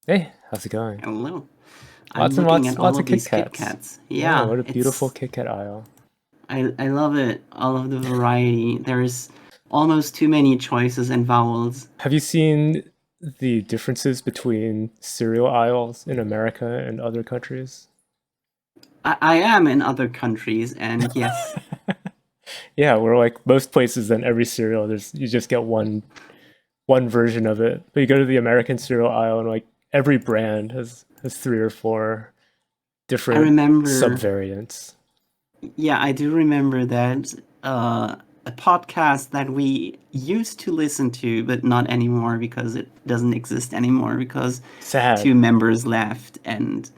Hey, how's it going? Hello. I'm Lots and looking lots, at all lots of of Kit these Kit Kats. Kats. Yeah, Yeah, what a beautiful it's Kit Kat aisle. I love it. All of the variety. There's almost too many choices and vowels. Have you seen the differences between cereal aisles in America and other countries? I am in other countries, and yes, Yeah, we're like most places in every cereal, there's you just get one version of it. But you go to the American cereal aisle and like every brand has three or four I different remember. subvariants. Yeah, I do remember that a podcast that we used to listen to, but not anymore because it doesn't exist anymore because two Sad. members left and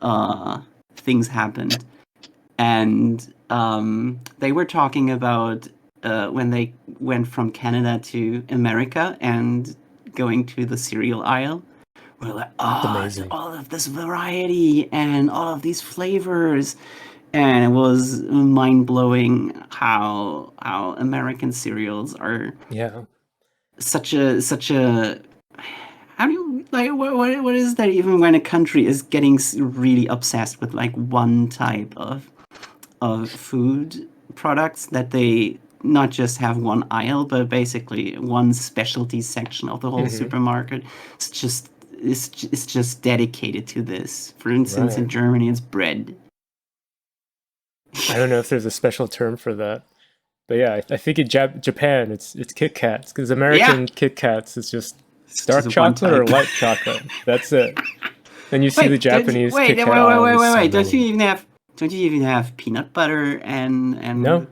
uh, things happened. And they were talking about when they went from Canada to America and going to the cereal aisle. We're like, It's oh, amazing. all of this variety and all of these flavors, and it was mind blowing how American cereals are Yeah. such a how do you like what is that even when a country is getting really obsessed with like one type of food products that they not just have one aisle, but basically one specialty section of the whole Hmm. supermarket. It's just dedicated to this. For instance, in Right. Germany, it's bread. I don't know if there's a special term for that. But yeah, I think in Japan it's Kit Kats because Yeah, American Kit Kats is just it's dark just one chocolate or type. white chocolate. That's it. Then you see the Wait, Japanese wait, Kit wait, Kat wait, aisle. wait, There's wait, so wait. many. Don't you even have peanut butter and No,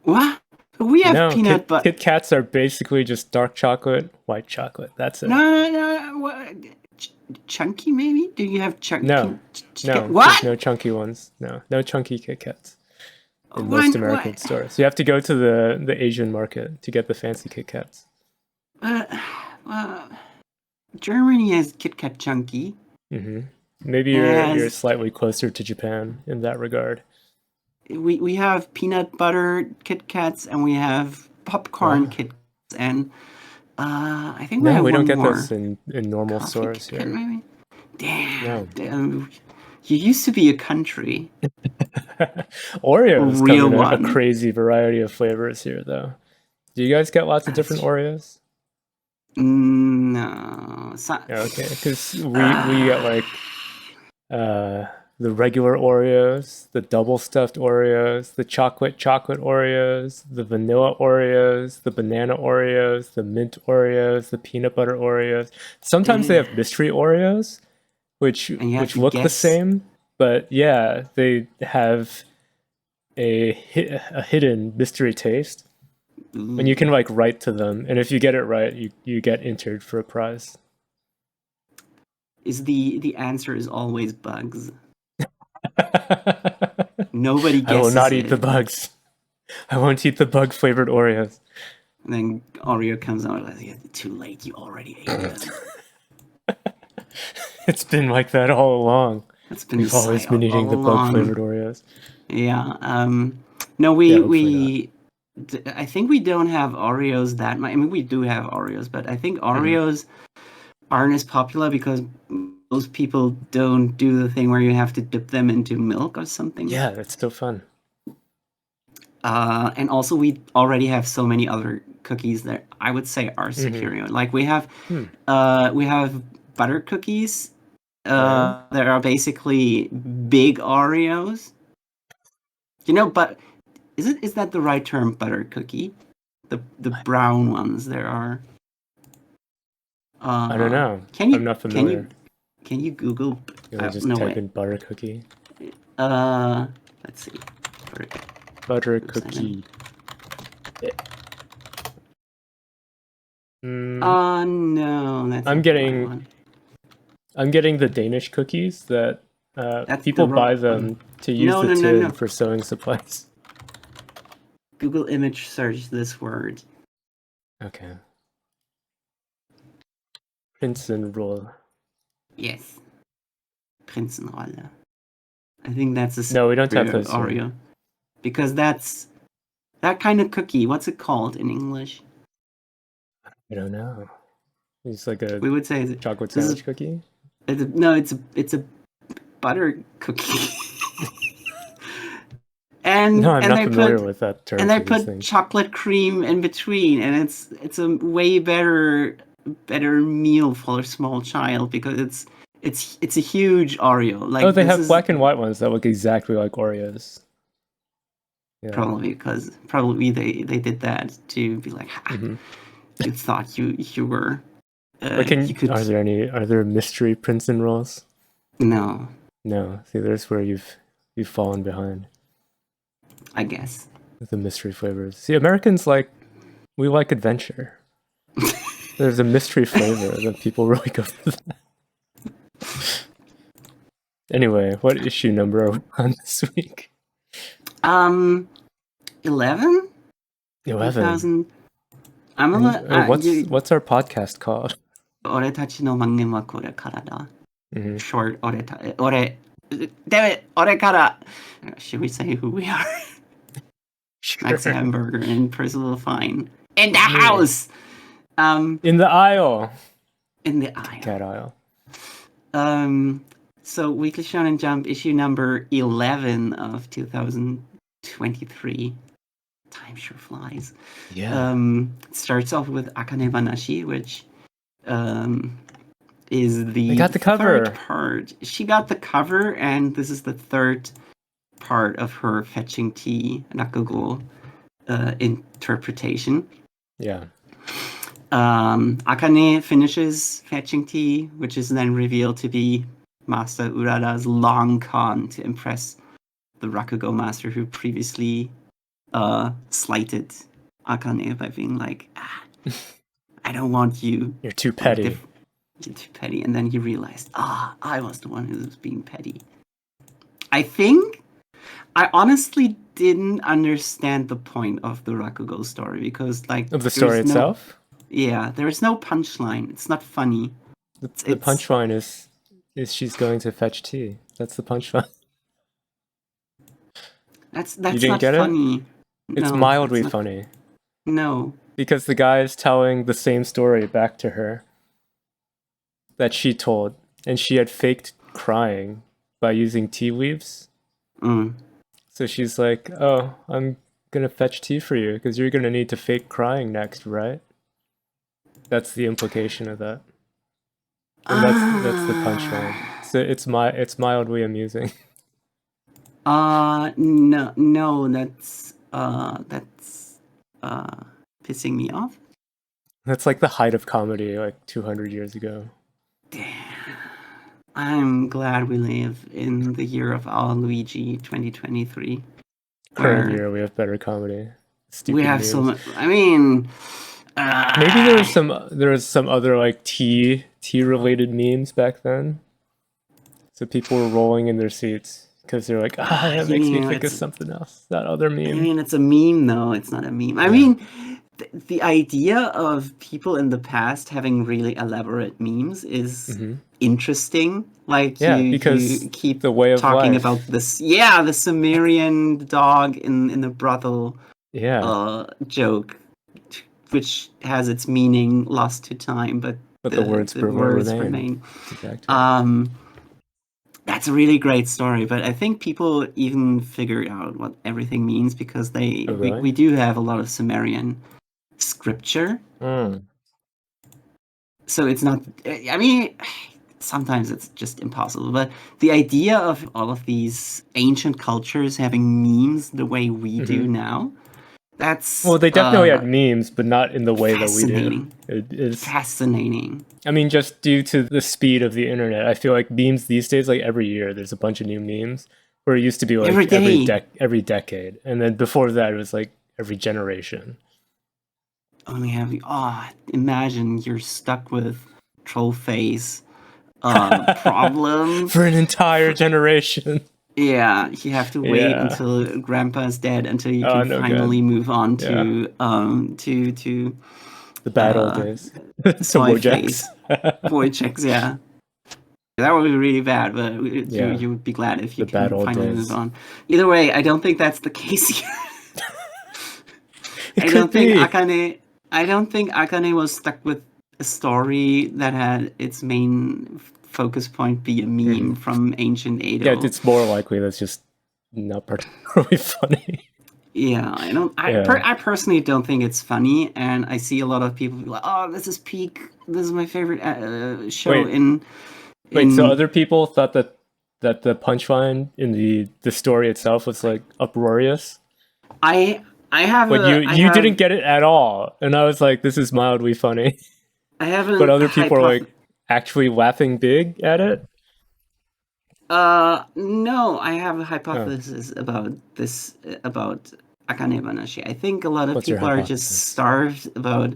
what? We have no. peanut butter. Kit Kats are basically just dark chocolate, white chocolate. That's No, it. no, no. What? Chunky maybe? Do you have No, chunky? no. There's What? no chunky ones. No, no chunky Kit Kats in most What? American What? stores. You have to go to the Asian market to get the fancy Kit Kats. Uh, uh, Germany has Kit Kat Chunky. Hmm. Maybe It you're has slightly closer to Japan in that regard. we have peanut butter Kit Kats and we have popcorn Wow. Kit Kats and I think we No, have we don't one get those more in normal coffee stores Kit Kat here. maybe. No. Damn. You used to be a country, a Oreos come real in a one. crazy variety of flavors here, though. Do you guys get lots of different That's Oreos? no. Yeah, okay, because we get like uh, the regular Oreos, the double stuffed Oreos, the chocolate Oreos, the vanilla Oreos, the banana Oreos, the mint Oreos, the peanut butter Oreos. Sometimes they eh, have mystery Oreos, which and you have which to look the guess. same, but yeah, they have a hidden mystery taste, and you can Ooh. like write to them, and if you get it right, you get entered for a prize. Is the answer is always bugs. Nobody I will guesses not eat the it. bugs. I won't eat the bug flavored Oreos. And then Oreo comes out like, yeah, too late, you already ate them. It's been like that all along. That's been the We've always site been eating all the bug flavored along. Oreos. Yeah. No, Yeah, hopefully not. I think we don't have Oreos that much. I mean, we do have Oreos, but I think Hmm. Oreos aren't as popular because most people don't do the thing where you have to dip them into milk or something. Yeah, that's so fun. And also, we already have so many other cookies that I would say are Hmm. superior. Like Hmm. we have butter cookies. Oh yeah. That are basically big Oreos. But is that the right term? Butter cookie, the brown ones. There are. I don't know. Can I'm you not can you familiar. can you Google? You want to just No type wait. in butter cookie? Uh, let's see. Butter Oops, I meant. cookie. Mm, No, that's I'm not the right getting one. I'm getting the Danish cookies that That's the people buy wrong one. them to use No, the no, no, tin no. for sewing supplies. Google image search this word. Okay. Prinzenroll. Yes, Prinzenrolle. I think that's a No, we don't have superior those here. Oreo because that's that kind of cookie. What's it called in English? I don't know. It's like a We would say chocolate this is sandwich cookie. It's a butter cookie. And No, I'm and not they familiar put with that term and they for these put things. chocolate cream in between, and it's a way better meal for a small child because it's a huge Oreo. Oh, Like they this have is black and white ones that look exactly like Oreos. Yeah. probably they did that to be like, Mhm. you thought you were But you could are there mystery Princeton rolls? no, No. See, there's where you've fallen behind I guess. with the mystery flavors. See, Americans we like adventure. There's a mystery flavor that people really go for that. Anyway, what issue number are we on this week? 11? 11. 2000. I'm a What's our podcast called? 俺たちの漫言はこれからだ. Mhm. Short, damn it, 俺から. Should we say who we are? Max Sure. Hamburger and Percival Fine. In the house! In the aisle. In the aisle. Cat aisle. So Weekly Shonen Jump issue number 11 of 2023. Time sure flies. Yeah. It starts off with Akane-banashi, which is the They got the cover. third part. She got the cover, and this is the third part of her Fetchin Tea Rakugo interpretation. Yeah. Akane finishes Fetching Tea, which is then revealed to be Master Urara's long con to impress the Rakugo master who previously slighted Akane by being like, I don't want you. You're too petty. You're too petty. And then he realized, I was the one who was being petty. I honestly didn't understand the point of the Rakugo story because, like, Of the story itself? Yeah, there is no punchline. It's not funny. The punchline is she's going to fetch tea. That's the punchline. That's You didn't not get funny. it? It's No, mildly not- funny. No. Because the guy is telling the same story back to her that she told, and she had faked crying by using tea leaves. Mm. So she's like, "Oh, I'm gonna fetch tea for you because you're gonna need to fake crying next, right?" That's the implication of that, and that's the punchline. So it's mildly amusing. No, that's pissing me off. That's like the height of comedy, like 200 years ago. Damn. I'm glad we live in the year of our Luigi 2023. Current where year, we have better comedy. Stupid We have memes. so much. I mean, Maybe there was some other like tea related memes back then. So people were rolling in their seats because they're like, that makes me think of something else. That other I meme. mean, it's a meme, though. It's not a meme. I mean, the idea of people in the past having really elaborate memes is interesting. Like, because you keep the way of talking life. about this. Yeah, the Sumerian dog in the brothel joke, which has its meaning lost to time, but the words remain. Exactly. That's a really great story, but I think people even figure out what everything means because we do have a lot of Sumerian scripture. So it's not, I mean, sometimes it's just impossible, but the idea of all of these ancient cultures having memes the way we do now, that's... Well, they definitely had memes, but not in the way that we do. It's fascinating. I mean, just due to the speed of the internet, I feel like memes these days, like every year, there's a bunch of new memes, where it used to be like every decade. And then before that, it was like every generation. Only having, imagine you're stuck with troll face problem. For an entire generation. Yeah, you have to wait until Grandpa's dead until you can finally move on to the bad old days. Soy face. Boy checks, yeah. That would be really bad, but you would be glad if you can finally move on. Either way, I don't think that's the case here. I don't think Akane was stuck with a story that had its main focus point be a meme from ancient Edo. Yeah, it's more likely that's just not particularly funny. Yeah, I don't. I personally don't think it's funny, and I see a lot of people be like, "Oh, this is peak. This is my favorite show." Wait, so other people thought that the punchline in the story itself was like uproarious? I have. Like you didn't get it at all, and I was like, "This is mildly funny," I have but other people are like actually laughing big at it. No, I have a hypothesis about this about Akane-banashi. I think a lot of people are just starved about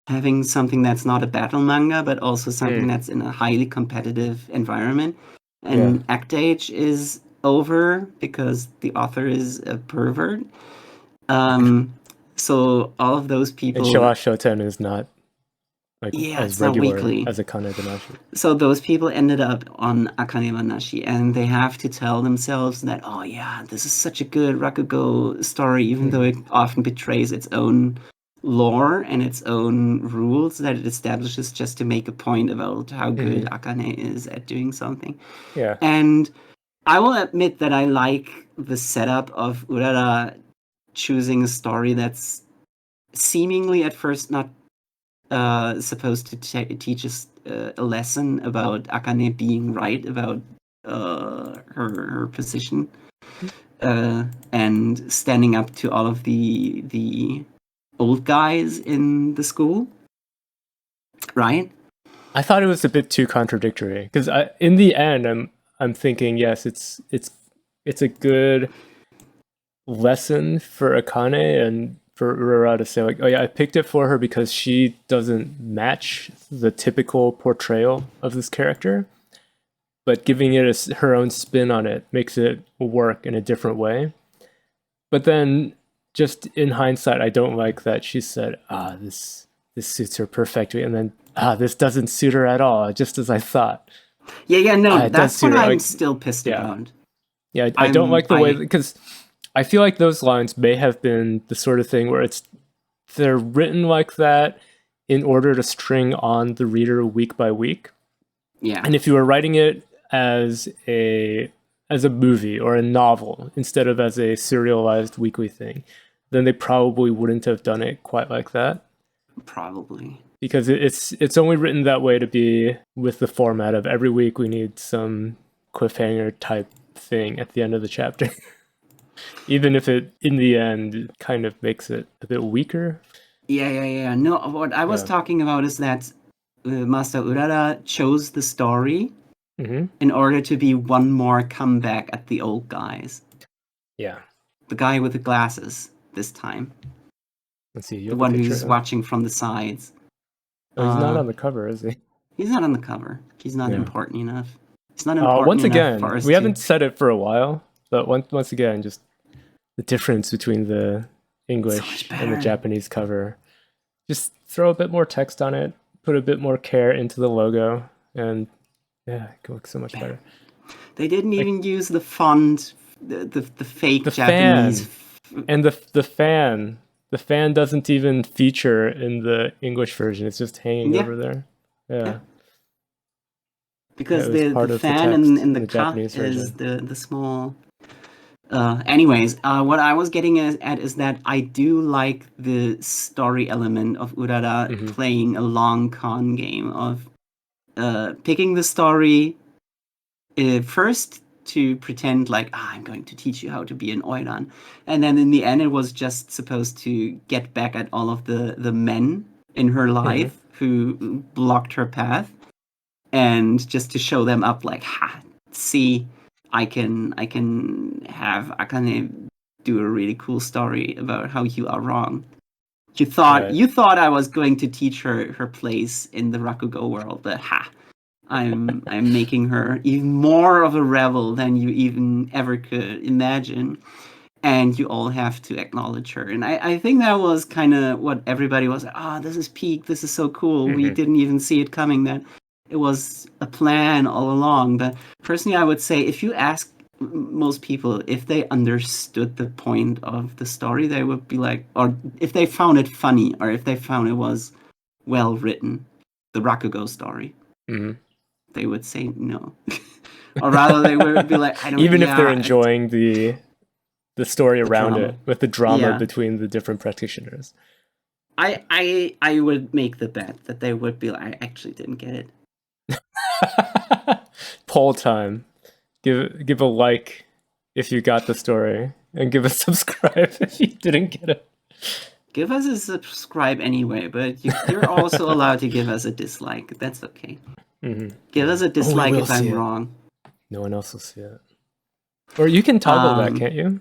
having something that's not a battle manga, but also something that's in a highly competitive environment. And Act Age is over because the author is a pervert. So all of those people. And Showa Shoten is not as regular weekly as Akane-banashi. So those people ended up on Akane-banashi, and they have to tell themselves that, oh yeah, this is such a good Rakugo story, even though it often betrays its own lore and its own rules that it establishes just to make a point about how good Akane is at doing something. Yeah. And I will admit that I like the setup of Urara choosing a story that's seemingly at first not supposed to teach us a lesson about Akane being right about her position and standing up to all of the old guys in the school, right? I thought it was a bit too contradictory because in the end, I'm thinking, yes, it's a good lesson for Akane and for Urara to say like, oh yeah, I picked it for her because she doesn't match the typical portrayal of this character, but giving it her own spin on it makes it work in a different way. But then, just in hindsight, I don't like that she said, this suits her perfectly, and then this doesn't suit her at all, just as I thought. No, that's what I'm still pissed about. Yeah, I don't like the way, because I feel like those lines may have been the sort of thing where they're written like that in order to string on the reader week by week. Yeah. And if you were writing it as a movie or a novel instead of as a serialized weekly thing, then they probably wouldn't have done it quite like that. Probably. Because it's only written that way to be with the format of every week we need some cliffhanger type thing at the end of the chapter. Even if it, in the end, kind of makes it a bit weaker. Yeah. No, what I was talking about is that Master Urara chose the story in order to be one more comeback at the old guys. Yeah. The guy with the glasses this time. Let's see. The one who's watching from the sides. Oh, he's not on the cover, is he? He's not on the cover. He's not important enough. It's not important once again, enough for us we haven't said it for a while, but once again, just the difference between the English and the Japanese cover. Just throw a bit more text on it, put a bit more care into the logo, and it looks so much better. They didn't even use the font, the fake Japanese fan. And the fan. The fan doesn't even feature in the English version. It's just hanging over there. Yeah. Because the fan in the cup is the small... anyways, what I was getting at is that I do like the story element of Urara playing a long con game of picking the story first to pretend like, I'm going to teach you how to be an oiran. And then in the end, it was just supposed to get back at all of the men in her life who blocked her path. And just to show them up like, see, I can have Akane do a really cool story about how you are wrong. You thought I was going to teach her place in the Rakugo world, but I'm making her even more of a rebel than you even ever could imagine. And you all have to acknowledge her. And I think that was kind of what everybody was like, this is peak, this is so cool. We didn't even see it coming, that it was a plan all along. But personally, I would say if you ask most people if they understood the point of the story, they would be like, or if they found it funny, or if they found it was well written, the Rakugo story, Hmm. they would say no. Or rather, they would be like, I don't. Even if they're yeah, enjoying the story around drama. it, with the drama Yeah. between the different practitioners. I would make the bet that they would be like, I actually didn't get it. Poll time. Give a like if you got the story, and give a subscribe if you didn't get it. Give us a subscribe anyway, but you're also allowed to give us a dislike. That's okay. Mm-hmm. Give us a dislike will if I'm see it. wrong. No one else will see it. Or you can toggle that, can't you?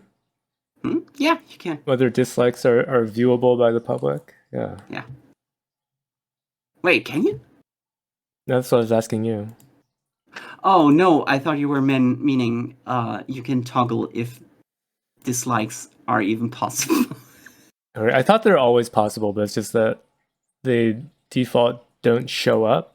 Yeah, you can. Whether dislikes are viewable by the public. Yeah. Yeah. Wait, can you? That's what I was asking you. Oh no, I thought you were meaning you can toggle if dislikes are even possible. I thought they're always possible, but it's just that they default don't show up.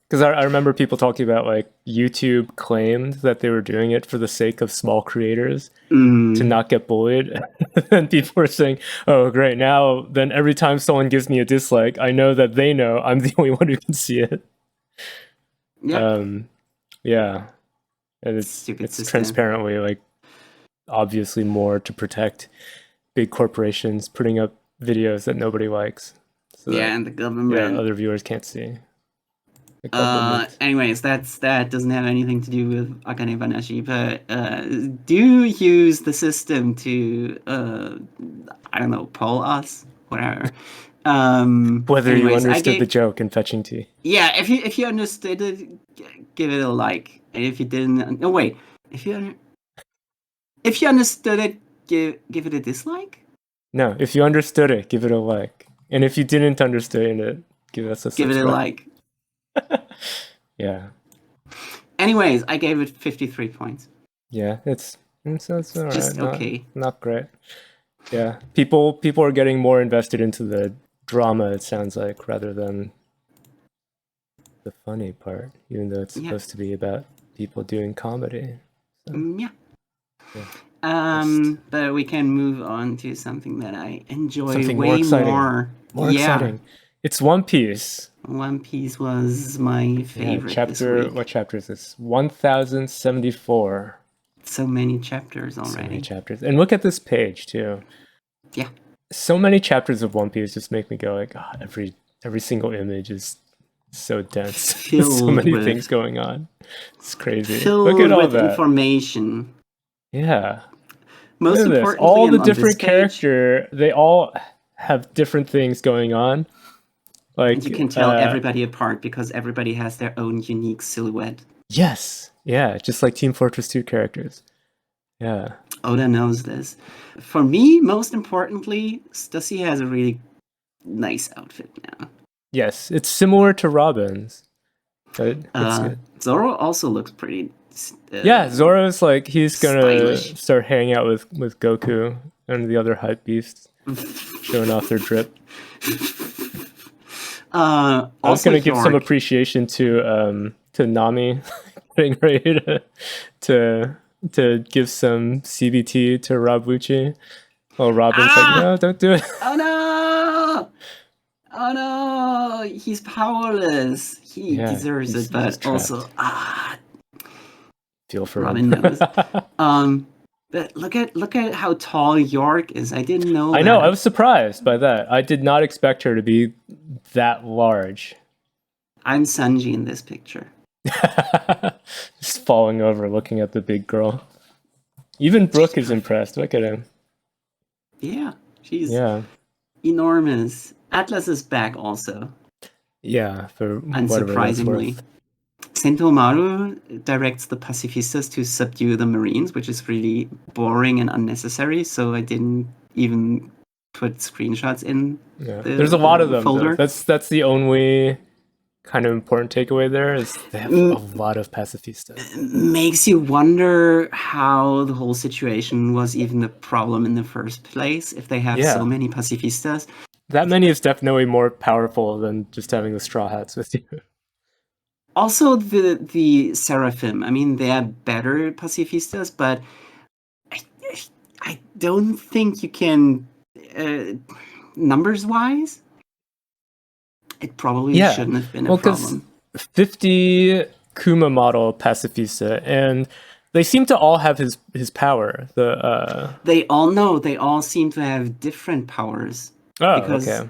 Because I remember people talking about like YouTube claimed that they were doing it for the sake of small creators to not get bullied. And people were saying, oh, great. Now, then every time someone gives me a dislike, I know that they know I'm the only one who can see it. Yeah. Yeah. And it's transparently like obviously more to protect big corporations putting up videos that nobody likes. So yeah, and the government. Yeah, other viewers can't see. Anyways, that doesn't have anything to do with Akane-banashi, but do use the system to I don't know, poll us, whatever. Whether you understood the joke in Fetchin Tea. Yeah, if you understood it, give it a like. And if you didn't, no wait, if you understood it, give it a dislike. No, if you understood it, give it a like, and if you didn't understand it, give us a subscribe. Give it a like. Yeah. Anyways, I gave it 53 points. Yeah, it's all right. Just okay. Not great. Yeah, people are getting more invested into the drama, it sounds like, rather than the funny part, even though it's supposed to be about people doing comedy. So. Yeah. But we can move on to something that I enjoy way more. More exciting. It's One Piece. One Piece was my favorite. What chapter is this? 1074. So many chapters already. So many chapters. And look at this page too. Yeah. So many chapters of One Piece just make me go like, oh, every single image is so dense. There's so many things going on. It's crazy. Look at all that information. Yeah. Most importantly, all the different characters, they all have different things going on. Like, and you can tell everybody apart because everybody has their own unique silhouette. Yes. Yeah. Just like Team Fortress 2 characters. Yeah. Oda knows this. For me, most importantly, Stussy has a really nice outfit now. Yes. It's similar to Robin's. But it's good. Zoro also looks pretty... Zoro's like, he's gonna stylish. Start hanging out with Goku and the other hype beasts, showing off their drip. I was gonna give some appreciation to Nami getting ready to give some CBT to Rob Lucci. Well, Robin's like, no, don't do it. Oh no! He's powerless. He deserves it, but also feel for Robin him. knows. But look at how tall York is. I didn't know. I know. I was surprised by that. I did not expect her to be that large. I'm Sanji in this picture. Just falling over, looking at the big girl. Even Brooke is impressed. Look at him. Yeah, she's enormous. Atlas is back also. Yeah, for unsurprisingly. Sentomaru directs the pacifistas to subdue the Marines, which is really boring and unnecessary, so I didn't even put screenshots in there's a lot of them folder. That's the only kind of important takeaway there is they have a lot of pacifistas. It makes you wonder how the whole situation was even a problem in the first place if they have so many pacifistas. That many is definitely more powerful than just having the Straw Hats with you. Also, the Seraphim. I mean, they are better pacifistas, but I don't think you can, numbers-wise, It probably Yeah. shouldn't have been a Well, because problem. 50 Kuma model pacifista, and they seem to all have his power. They all seem to have different powers. Oh, Because okay.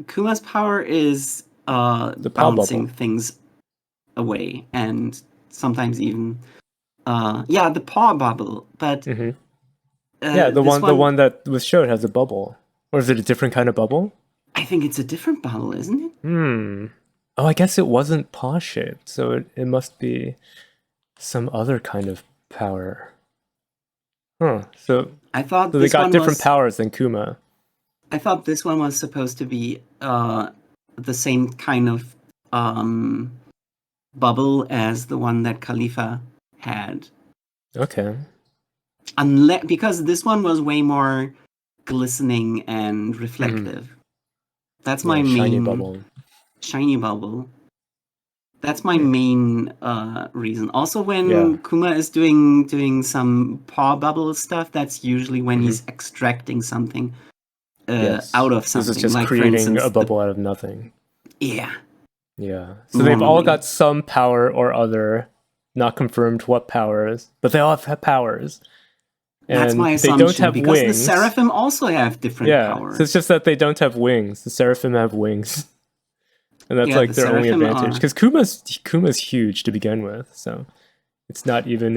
Kuma's power is The power bouncing bubble. things away, and sometimes even the paw bubble. But Hmm. Yeah, the this one that was showed has a bubble. Or is it a different kind of bubble? I think it's a different bubble, isn't it? Hmm. Oh, I guess it wasn't paw shaped, so it must be some other kind of power. Huh. I thought So they this got one different was. powers than Kuma. I thought this one was supposed to be the same kind of bubble as the one that Khalifa had. Okay. Unless because this one was way more glistening and Hmm. reflective. That's my Yeah, shiny main bubble. shiny bubble. That's my Hmm. main reason. Also, Yeah. when Kuma is doing some paw bubble stuff, that's usually when Hmm. he's extracting something Yes. out of This is something. just Like for creating instance, a bubble out of nothing. yeah, Yeah. So they've all normally got some power or other, not confirmed what powers, but they all have powers. that's And my they don't assumption have because the wings. seraphim also have different Yeah. So it's powers. just that they don't have wings. The seraphim have wings. And that's Yeah, like the their only seraphim advantage. are Because Kuma's huge to begin with, so it's not even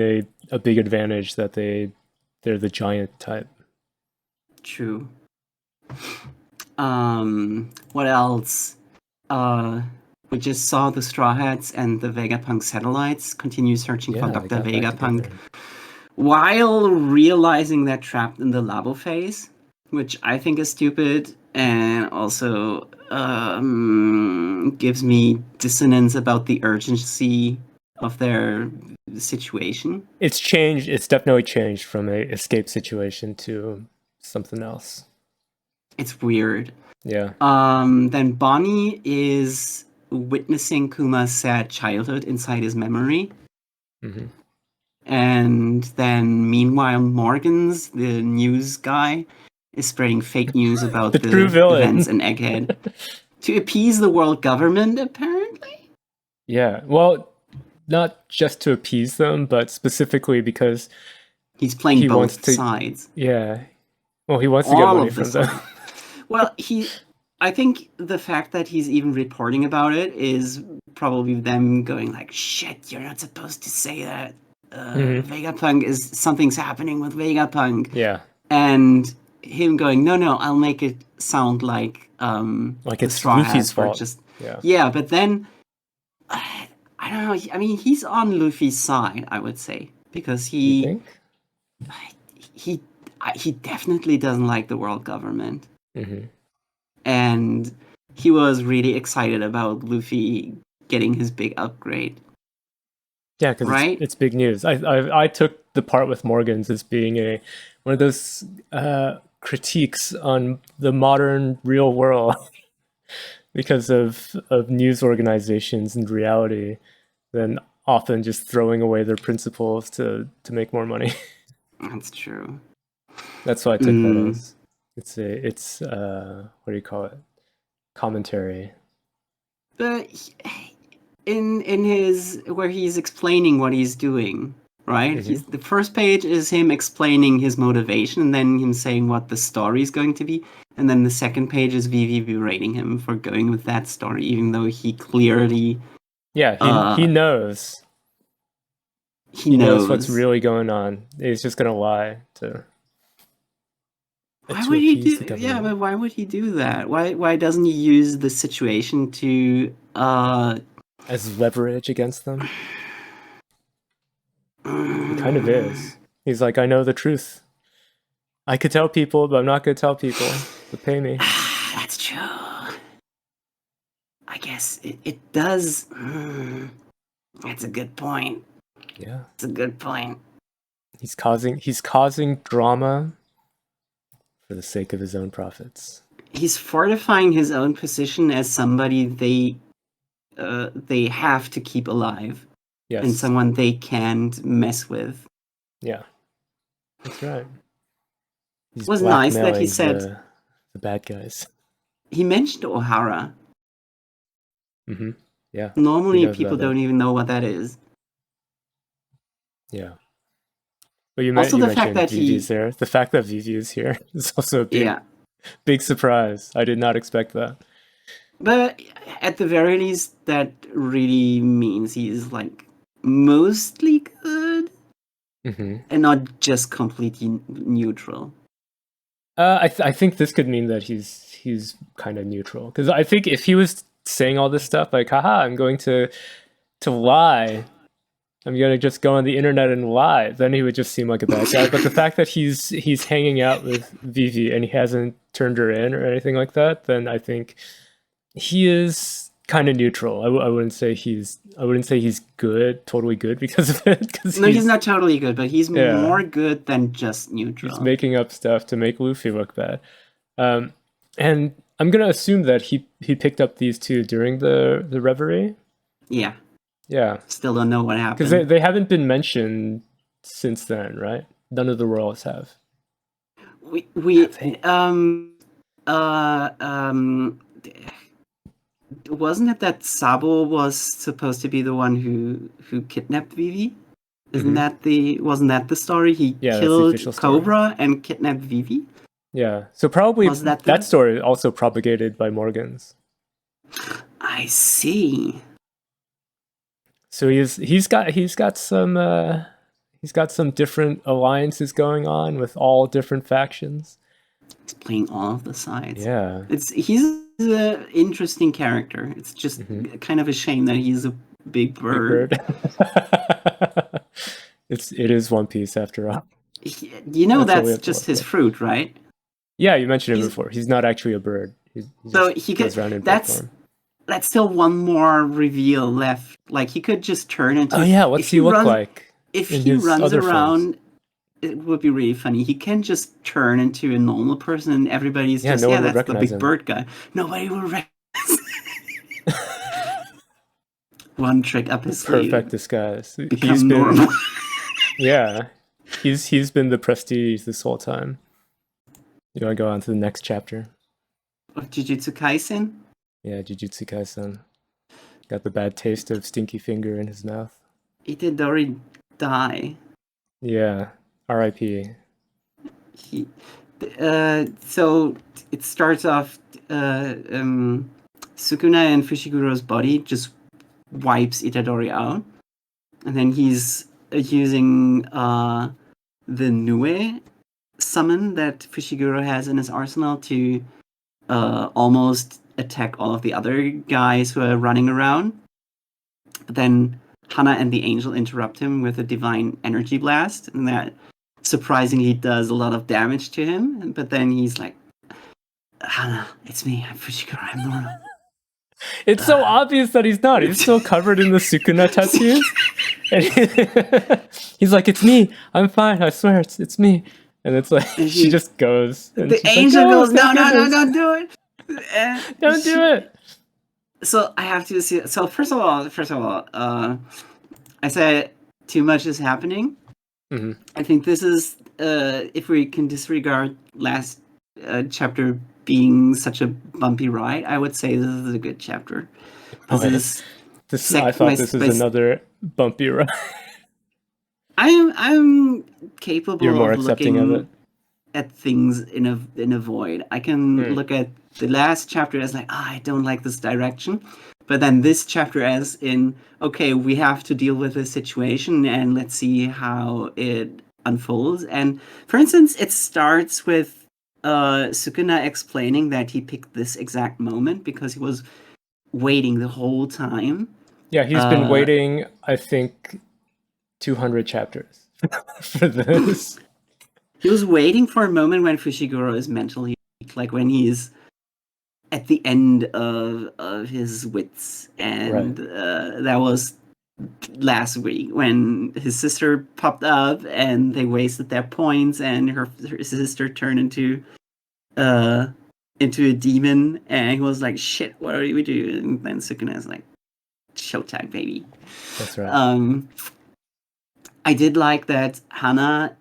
a big advantage that they're the giant type. true. What else? We just saw the Straw Hats and the Vegapunk satellites continue searching for Yeah, they Dr. got back Vegapunk together. while realizing they're trapped in the labo phase, which I think is stupid and also gives me dissonance about the urgency of their situation. It's changed. It's definitely changed from a escape situation to something else. It's weird. Yeah. Then Bonnie is witnessing Kuma's sad childhood inside his memory. Hmm. And then, meanwhile, Morgans, the news guy, is spreading fake news The about true the events villain. in Egghead to appease the world government, apparently. Yeah. Well, not just to appease them, but specifically because He's playing he wants both to. sides, Yeah. Well, he wants to get all money of the from them. sides. Well, I think the fact that he's even reporting about it is probably them going like, "Shit, you're not supposed to say that. Hmm. Vegapunk is something's happening with Vegapunk," Yeah. and him going, "No, I'll make it sound like Like the it's Straw Luffy's Hats were fault. just Yeah. yeah." But then I don't know. I mean, he's on Luffy's side, I would say, because You think? he he definitely doesn't like the world government. Hmm. And he was really excited about Luffy getting his big upgrade, Yeah, because right? it's big news. I took the part with Morgans as being a one of those critiques on the modern real world because of news organizations and reality, then often just throwing away their principles to make more money. That's true. That's why I took that Mm. as it's what do you call it? Commentary. But in his where he's explaining what he's doing, right? Hmm. He's the first page is him explaining his motivation, and then him saying what the story is going to be, and then the second page is Vivi berating him for going with that story, even though he clearly Yeah, he uh knows. he He knows what's knows. really going on. He's just gonna lie Why to would he appease the do? Yeah, government. but why would he do that? Why doesn't he use the situation to As leverage against them. He kind of mm, is. He's like, I know the truth. I could tell people, but I'm not gonna tell people. So pay me. that's true. I guess it does. That's a good point. Yeah. It's a good point. He's causing drama for the sake of his own profits. He's fortifying his own position as somebody they have to keep alive and Yes. someone they can't mess with. Yeah. That's right. It He's was nice that he blackmailing said the bad guys. he mentioned O'Hara. Mm-hmm. Yeah. Normally, He knows people about that. don't even know what that is. Yeah. But you Also, the mentioned fact that Vivi's there. The fact that Vivi is here is also a yeah. big surprise. I did not expect that. But at the very least, that really means he's like mostly good Mm-hmm. and not just completely neutral. I think this could mean that he's kind of neutral, because I think if he was saying all this stuff like, haha, I'm going to lie, I'm gonna just go on the internet and lie, then he would just seem like a bad guy. But the fact that he's hanging out with Vivi and he hasn't turned her in or anything like that, then I think he is kind of neutral. I wouldn't say he's good, totally good because of it. Because No, he's not totally good, but he's Yeah. more good than just neutral. he's making up stuff to make Luffy look bad. And I'm gonna assume that he picked up these two during the reverie. Yeah, Yeah, still don't know what because happened. they haven't been mentioned since then, right? None of the royals have. We Have they? Wasn't it that Sabo was supposed to be the one who kidnapped Vivi? Wasn't that the story? He Yeah, that's the killed official story. Cobra and kidnapped Vivi? Yeah, so probably Was that that story also propagated by Morgan's. I see. So he's got some different alliances going on with all different factions. He's playing all of the sides. Yeah, He's an interesting character. It's just kind of a shame that he's a big bird. It is One Piece after all. That's just his fruit, right? Yeah, you mentioned it before. He's not actually a bird. So he goes could. around in bird form. That's still one more reveal left. Like he could just turn into. Oh yeah, what's he look like? If he runs around, it would be really funny. He can just turn into a normal person, and everybody's that's the big bird guy. Nobody will recognize. One trick up his sleeve. Perfect disguise. Become normal. Yeah, he's been the prestige this whole time. You want to go on to the next chapter? Of Jujutsu Kaisen? Yeah, Jujutsu Kaisen. Got the bad taste of stinky finger in his mouth. He did already die. Yeah, R.I.P. So it starts off. Sukuna and Fushiguro's body just wipes Itadori out, and then he's using the Nue summon that Fushiguro has in his arsenal to almost attack all of the other guys who are running around. But then Hana and the Angel interrupt him with a divine energy blast, and that surprisingly does a lot of damage to him. But then he's like, Hana, it's me, I'm Fushiguro, I'm normal. It's so obvious that he's not. He's still covered in the Sukuna tattoos. And he's like, it's me, I'm fine, I swear, it's me. And it's like, she just goes. And the Angel goes, no, don't do it. Don't do it. So I have to see. So first of all, I said too much is happening. Mm-hmm. I think this is if we can disregard last chapter being such a bumpy ride, I would say this is a good chapter. I thought this was another bumpy ride. I'm capable You're more of accepting looking of it at things in a void. I can look at the last chapter as like, I don't like this direction. But then this chapter as in, okay, we have to deal with this situation and let's see how it unfolds. And for instance, it starts with Sukuna explaining that he picked this exact moment because he was waiting the whole time. Yeah, he's been waiting, I think, 200 chapters for this. He was waiting for a moment when Fushiguro is mentally weak, like when he's at the end of his wits. And that was last week when his sister popped up and they wasted their points and her sister turned into a demon and he was like, shit, what are we doing? And then Sukuna is like, showtime, baby. That's right. I did like that Hana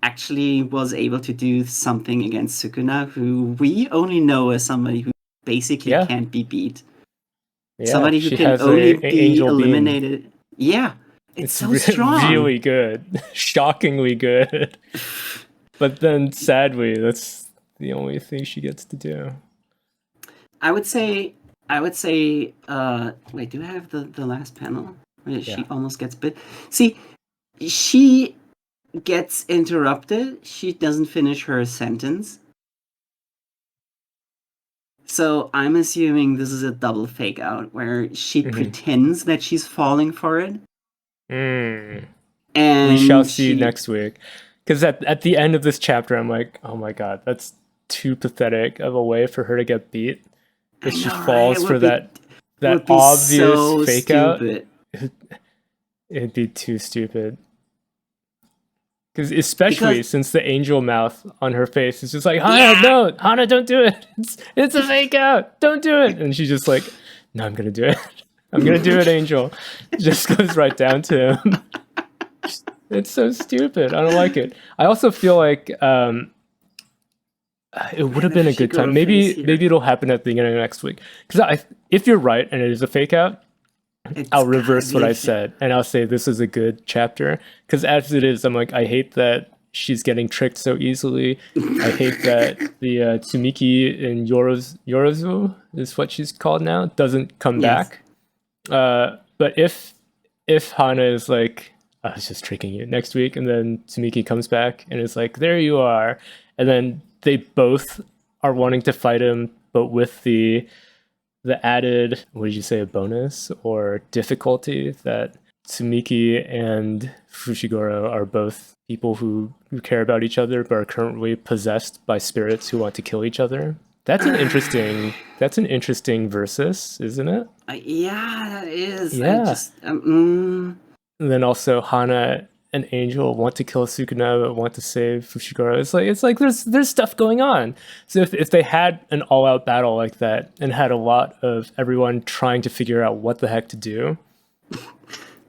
actually was able to do something against Sukuna, who we only know as somebody who basically can't be beat. Yeah, Somebody who she can has only a be angel beam. eliminated. Yeah, it's so strong. Really good. Shockingly good. But then sadly, that's the only thing she gets to do. I would say, wait, do I have the last panel? Where Yeah. she almost gets bit. See, she gets interrupted. She doesn't finish her sentence. So I'm assuming this is a double fake out where she pretends that she's falling for it. Mm. And We shall see next week. Because at the end of this chapter, I'm like, oh my god, that's too pathetic of a way for her to get beat. If she falls for that obvious so fake stupid. out, it'd be too stupid. Because especially since the angel mouth on her face is just like, Hana, no, Hana, don't do it. It's a fake out. Don't do it. And she's just like, no, I'm gonna do it. I'm gonna do it, Angel. Just goes right down to him. It's so stupid. I don't like it. I also feel like it would have been a good time. Maybe it'll happen at the beginning of next week. Because if you're right and it is a fake out, I'll reverse what I said and I'll say this is a good chapter. Because as it is, I'm like, I hate that she's getting tricked so easily. I hate that the Tsumiki in Yorozu is what she's called now doesn't come back. But if Hana is like, I was just tricking you next week, and then Tsumiki comes back and is like, there you are, and then they both are wanting to fight him, but with the added, what did you say, a bonus or difficulty that Tsumiki and Fushiguro are both people who care about each other but are currently possessed by spirits who want to kill each other. That's an interesting versus, isn't it? Yeah, that is. Yeah. I just, And then also Hana and Angel want to kill Sukuna but want to save Fushiguro. It's like there's stuff going on. So if they had an all-out battle like that and had a lot of everyone trying to figure out what the heck to do,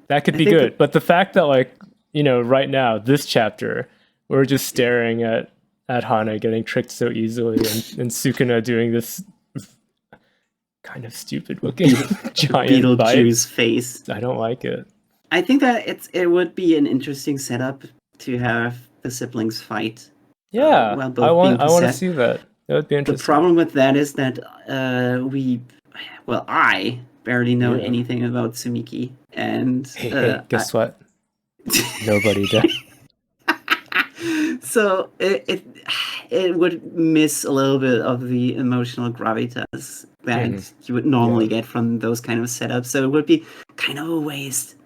that could be good. But the fact that, like, you know, right now, this chapter, we're just staring at Hana getting tricked so easily and Sukuna doing this kind of stupid looking giant Beetlejuice face. I don't like it. I think that it would be an interesting setup to have the siblings fight. Yeah, I want to see that. That would be interesting. The problem with that is that I barely know anything about Tsumiki, and hey, guess what? Nobody does. So it would miss a little bit of the emotional gravitas that you would normally get from those kind of setups. So it would be kind of a waste.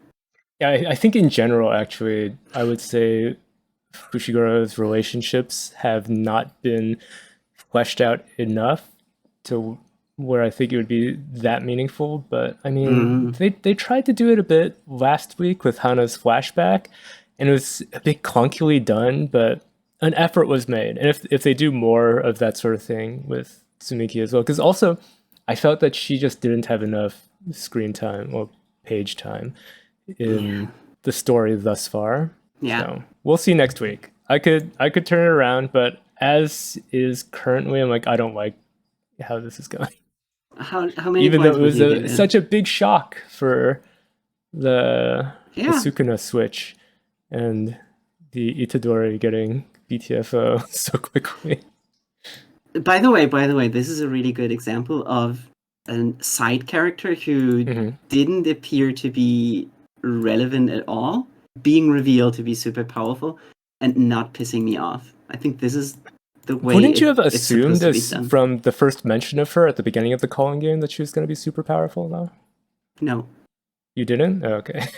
Yeah, I think in general, actually, I would say Fushiguro's relationships have not been fleshed out enough to where I think it would be that meaningful. But I mean, they tried to do it a bit last week with Hana's flashback, and it was a bit clunkily done, but an effort was made. And if they do more of that sort of thing with Tsumiki as well, because also I felt that she just didn't have enough screen time or page time in the story thus far. Yeah. So we'll see next week. I could turn it around, but as is currently, I'm like, I don't like how this is going. How many? Even though it was such a big shock for the Sukuna switch and the Itadori getting BTFO so quickly. By the way, this is a really good example of a side character who didn't appear to be relevant at all, being revealed to be super powerful and not pissing me off. I think this is the way. Wouldn't you have assumed from the first mention of her at the beginning of the calling game that she was going to be super powerful, though? No. You didn't? Oh, okay.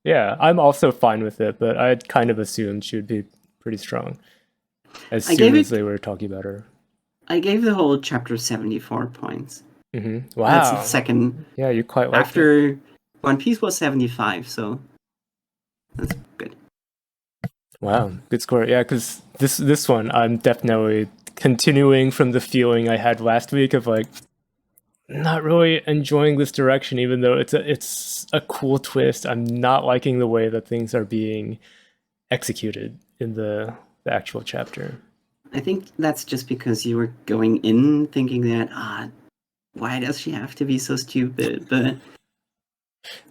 Yeah, I'm also fine with it, but I had kind of assumed she would be pretty strong as soon as they were talking about her. I gave the whole chapter 74 points. Wow. That's the second. Yeah, you quite like it. After One Piece was 75, so that's good. Wow, good score. Yeah, because this one, I'm definitely continuing from the feeling I had last week of like not really enjoying this direction, even though it's a cool twist. I'm not liking the way that things are being executed in the actual chapter. I think that's just because you were going in thinking that why does she have to be so stupid? But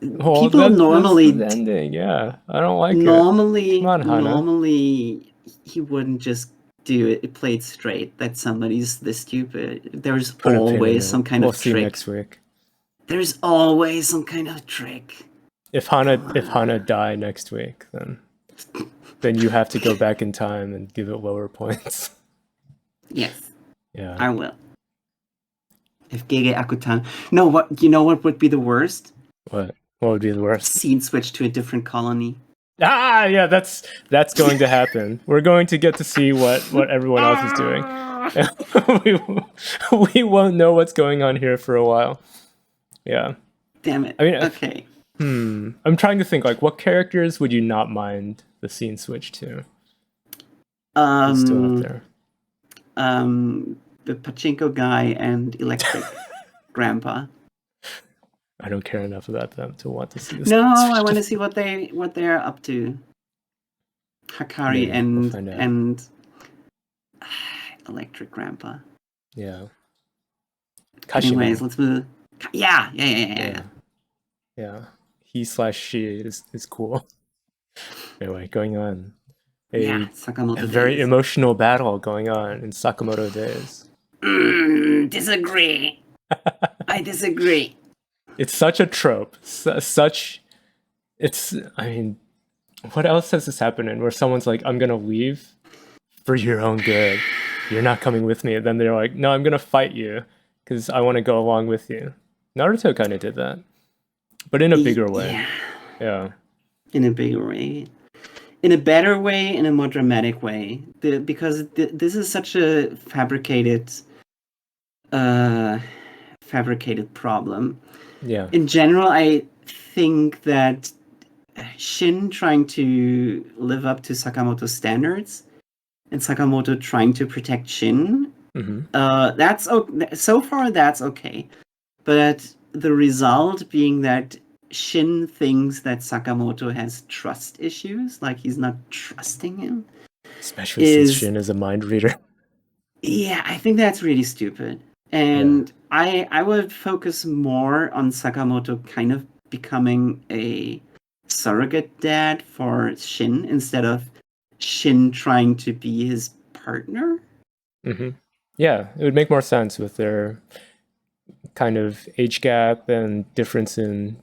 Well, people normally that's the ending. Yeah, I don't like normally it. Come on, Hana. normally he wouldn't just do it play it straight that somebody's this stupid. There's Put a pin in always it. some kind We'll of see trick. next week. There's always some kind of trick. If Hana die next week, then you have to go back in time and give it lower points. Yes, Yeah. I will. If Gege Akutan, no, what you know what would be the worst? What would be the worst? Scene switch to a different colony. Ah, yeah, that's going to happen. We're going to get to see what everyone else is doing. we won't know what's going on here for a while. Yeah. Damn it. I mean, okay. I'm trying to think, like, what characters would you not mind the scene switch to? Who's still out there? The pachinko guy and electric grandpa. I don't care enough about them to want to see this. No, I want to see what they're up to. Hakari and electric grandpa. Yeah. Anyways, let's move. Yeah. He/she is cool. Anyway, going on. Sakamoto a very emotional battle going on in Sakamoto days. Disagree. I disagree. It's such a trope. I mean, what else has this happened in where someone's like, I'm gonna leave for your own good. You're not coming with me. And then they're like, no, I'm gonna fight you because I want to go along with you. Naruto kind of did that, but in a bigger way. Yeah. In a bigger way. In a better way, in a more dramatic way. Because this is such a fabricated problem. Yeah. In general, I think that Shin trying to live up to Sakamoto's standards and Sakamoto trying to protect Shin, that's okay. So far that's okay. But the result being that Shin thinks that Sakamoto has trust issues, like he's not trusting him. Especially since Shin is a mind reader. Yeah, I think that's really stupid. And I would focus more on Sakamoto kind of becoming a surrogate dad for Shin instead of Shin trying to be his partner. Yeah, it would make more sense with their kind of age gap and difference in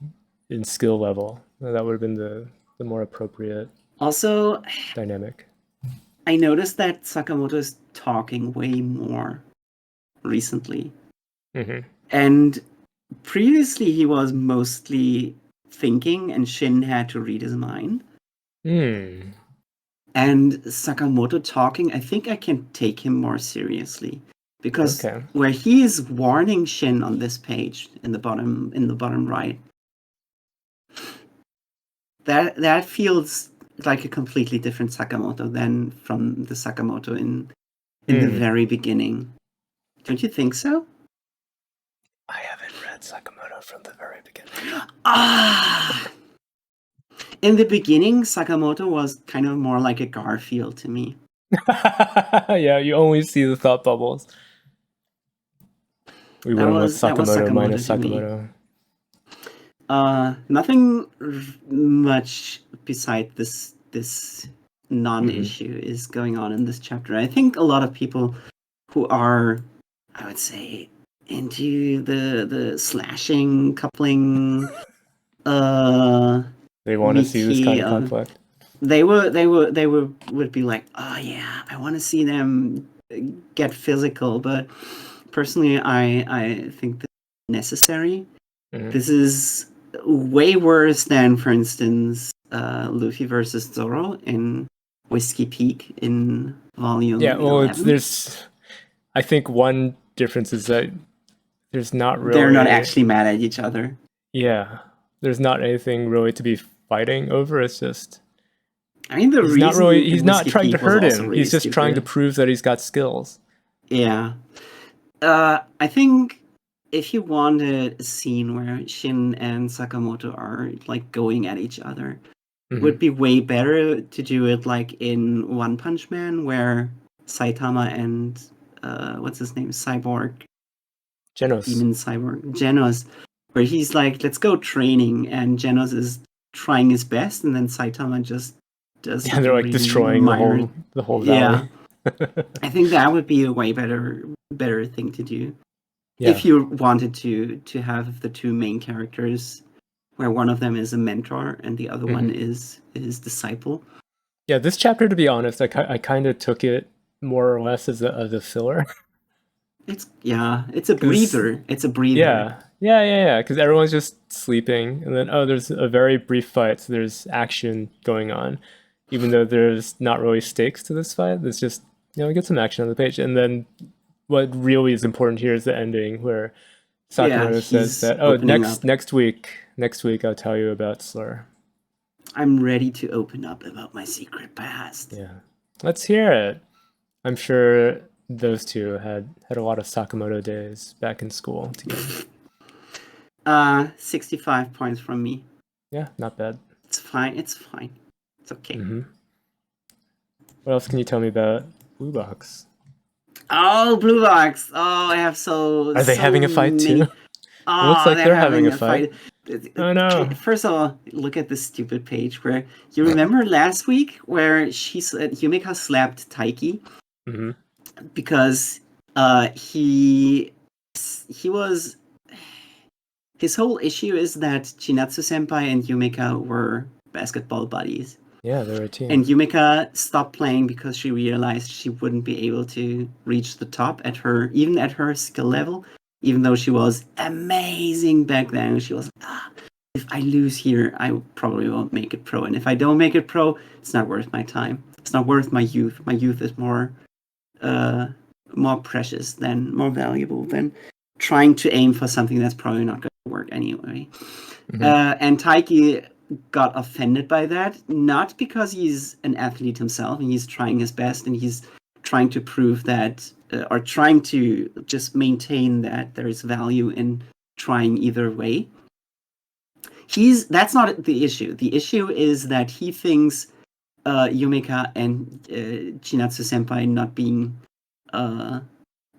skill level. That would have been the more appropriate also dynamic. I noticed that Sakamoto is talking way more recently. And previously he was mostly thinking and Shin had to read his mind. And Sakamoto talking, I think I can take him more seriously. Because where he is warning Shin on this page in the bottom right, that feels like a completely different Sakamoto than from the Sakamoto in the very beginning. Don't you think so? I haven't read Sakamoto from the very beginning. In the beginning, Sakamoto was kind of more like a Garfield to me. Yeah, you only see the thought bubbles. We went with Sakamoto minus Sakamoto. Nothing much beside this non-issue is going on in this chapter. I think a lot of people who are, I would say, into the slashing, coupling, they want to see this kind of conflict. They would be like, oh yeah, I want to see them get physical. But personally, I think that's necessary. This is way worse than, for instance, Luffy versus Zoro in Whiskey Peak in volume. Yeah, well, 11. I think one difference is that there's not really. They're not actually mad at each other. Yeah, there's not anything really to be fighting over. It's just. I mean, he's not trying to hurt him. Really he's just stupid. trying to prove that he's got skills. Yeah. I think if you wanted a scene where Shin and Sakamoto are like going at each other, it would be way better to do it like in One Punch Man, where Saitama and what's his name, Cyborg, Genos. demon cyborg, Genos, where he's like, let's go training, and Genos is trying his best, and then Saitama just does Yeah, they're like really destroying minor. the whole Yeah. valley. I think that would be a way better thing to do. Yeah. If you wanted to have the two main characters, where one of them is a mentor and the other one is disciple. Yeah, this chapter, to be honest, I kind of took it more or less as a filler. It's a breather. It's a breather. Yeah. Because everyone's just sleeping, and then there's a very brief fight, so there's action going on, even though there's not really stakes to this fight. There's just get some action on the page, and then what really is important here is the ending, where Sakamoto says that next week I'll tell you about Slur. I'm ready to open up about my secret past. Yeah, let's hear it. I'm sure those two had a lot of Sakamoto days back in school together. 65 points from me. Yeah, not bad. It's fine. It's okay. What else can you tell me about Blue Box? Oh, Blue Box. Oh, I have so. Are they having a fight too? Oh, it looks like they're having a fight. Oh no! First of all, look at this stupid page where you remember last week where she said Yumika slapped Taiki because he was. His whole issue is that Chinatsu Senpai and Yumika were basketball buddies. Yeah, they're a team. And Yumika stopped playing because she realized she wouldn't be able to reach the top even at her skill level, even though she was amazing back then. She was, if I lose here, I probably won't make it pro. And if I don't make it pro, it's not worth my time. It's not worth my youth. My youth is more precious more valuable than trying to aim for something that's probably not going to work anyway. And Taiki got offended by that, not because he's an athlete himself and he's trying his best and he's trying to prove that or trying to just maintain that there is value in trying either way. That's not the issue. The issue is that he thinks Yumika and Chinatsu Senpai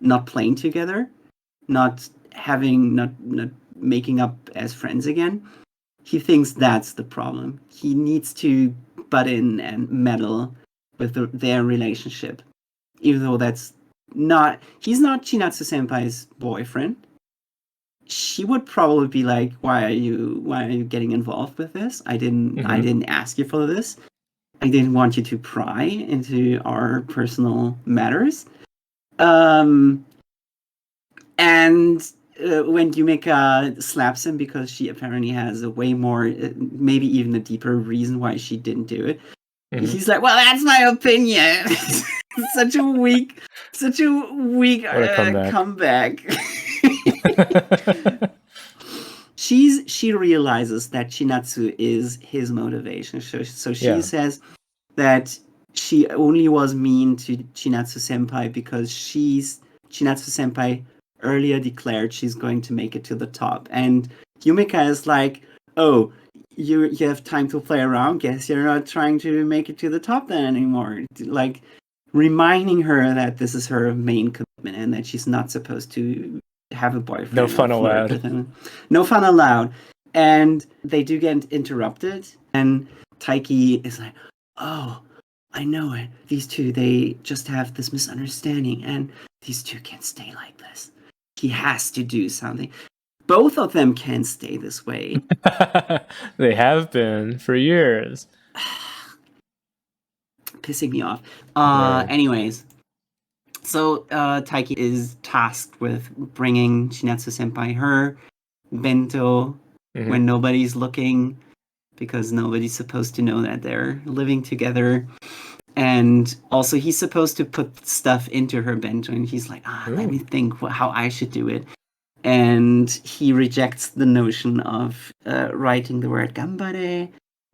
not playing together, not making up as friends again. He thinks that's the problem. He needs to butt in and meddle with their relationship, even though he's not Chinatsu Senpai's boyfriend. She would probably be like, "Why are you getting involved with this? I didn't ask you for this. I didn't want you to pry into our personal matters." And when Yumika slaps him because she apparently has a way more, maybe even a deeper reason why she didn't do it, he's like, "Well, that's my opinion." Such a weak comeback. She realizes that Chinatsu is his motivation. So she says that she only was mean to Chinatsu Senpai because Chinatsu Senpai earlier declared she's going to make it to the top. And Yumika is like, "Oh, you have time to play around? Guess you're not trying to make it to the top then anymore." Like, reminding her that this is her main commitment and that she's not supposed to have a boyfriend. No fun allowed. No fun allowed. And they do get interrupted. And Taiki is like, "Oh, I know it. These two, they just have this misunderstanding. And these two can't stay like this. He has to do something." Both of them can't stay this way. They have been for years. Pissing me off. Anyways, so Taiki is tasked with bringing Chinatsu Senpai her bento when nobody's looking, because nobody's supposed to know that they're living together. And also, he's supposed to put stuff into her bento, and he's like, let me think how I should do it. And he rejects the notion of writing the word gambare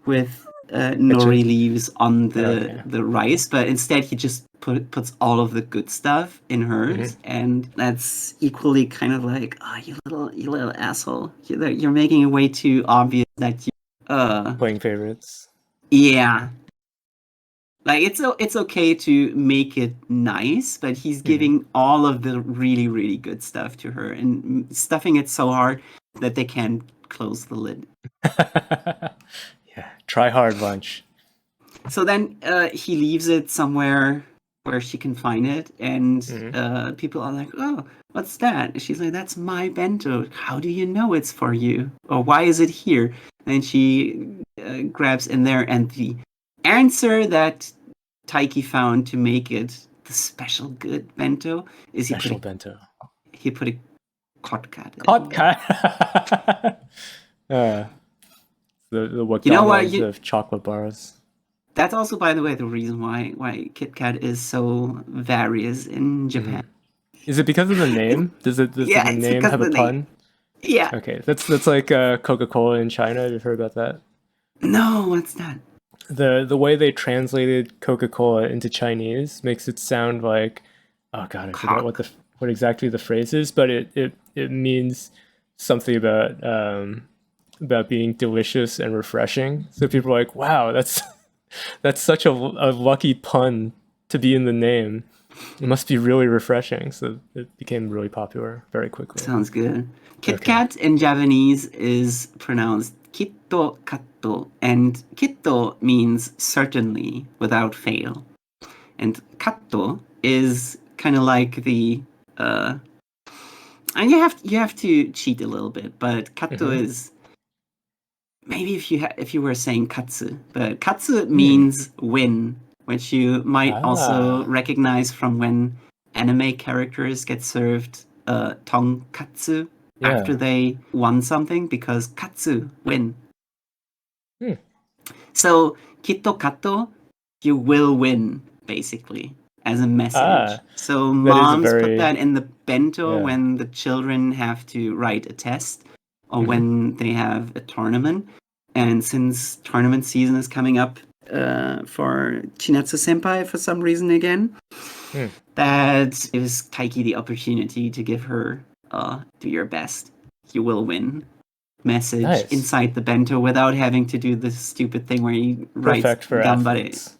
with nori leaves on the rice, but instead he just puts all of the good stuff in hers, and that's equally kind of like, you little asshole, you're making it way too obvious that you playing favorites. Yeah. Like it's okay to make it nice, but he's giving all of the really, really good stuff to her and stuffing it so hard that they can't close the lid. Yeah, try hard lunch. So then he leaves it somewhere where she can find it, and people are like, "Oh, what's that?" And she's like, "That's my bento. How do you know it's for you? Or why is it here?" And she grabs in there, and the answer that Taiki found to make it the special good bento is Special bento. he put a kotkat. Kotkat. The McDonald's You know what, of chocolate bars. That's also, by the way, the reason why Kit Kat is so various in Japan. Is it because of the name? Does the name have a pun? Yeah. Okay, that's like Coca-Cola in China. Have you heard about that? No, what's that? The way they translated Coca-Cola into Chinese makes it sound like, oh god, I forgot what exactly the phrase is, but it means something about being delicious and refreshing. So people are like, wow, that's such a lucky pun to be in the name. It must be really refreshing. So it became really popular very quickly. Sounds good. Kit Kat in Japanese is pronounced kitto katto, and kitto means certainly, without fail. And katto is kind of like the and you have to cheat a little bit, but katto is maybe if you were saying katsu, but katsu means win, which you might also recognize from when anime characters get served tonkatsu after they won something, because katsu, win. So kitto katto, you will win, basically, as a message. So moms put that in the bento when the children have to write a test or when they have a tournament. And since tournament season is coming up for Chinatsu Senpai for some reason again, that gives Taiki the opportunity to give her do your best, you will win message inside the bento without having to do the stupid thing where you write gambare.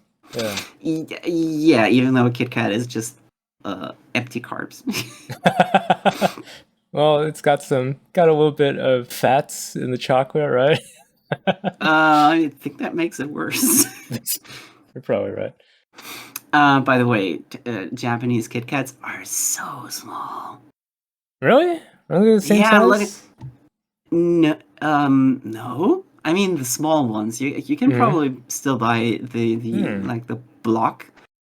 Yeah, even though Kit Kat is just empty carbs. Well, it's got a little bit of fats in the chocolate, right? I think that makes it worse. You're probably right. By the way, Japanese Kit Kats are so small. Really? Are they the same size? No. I mean the small ones. You can probably still buy the like the block,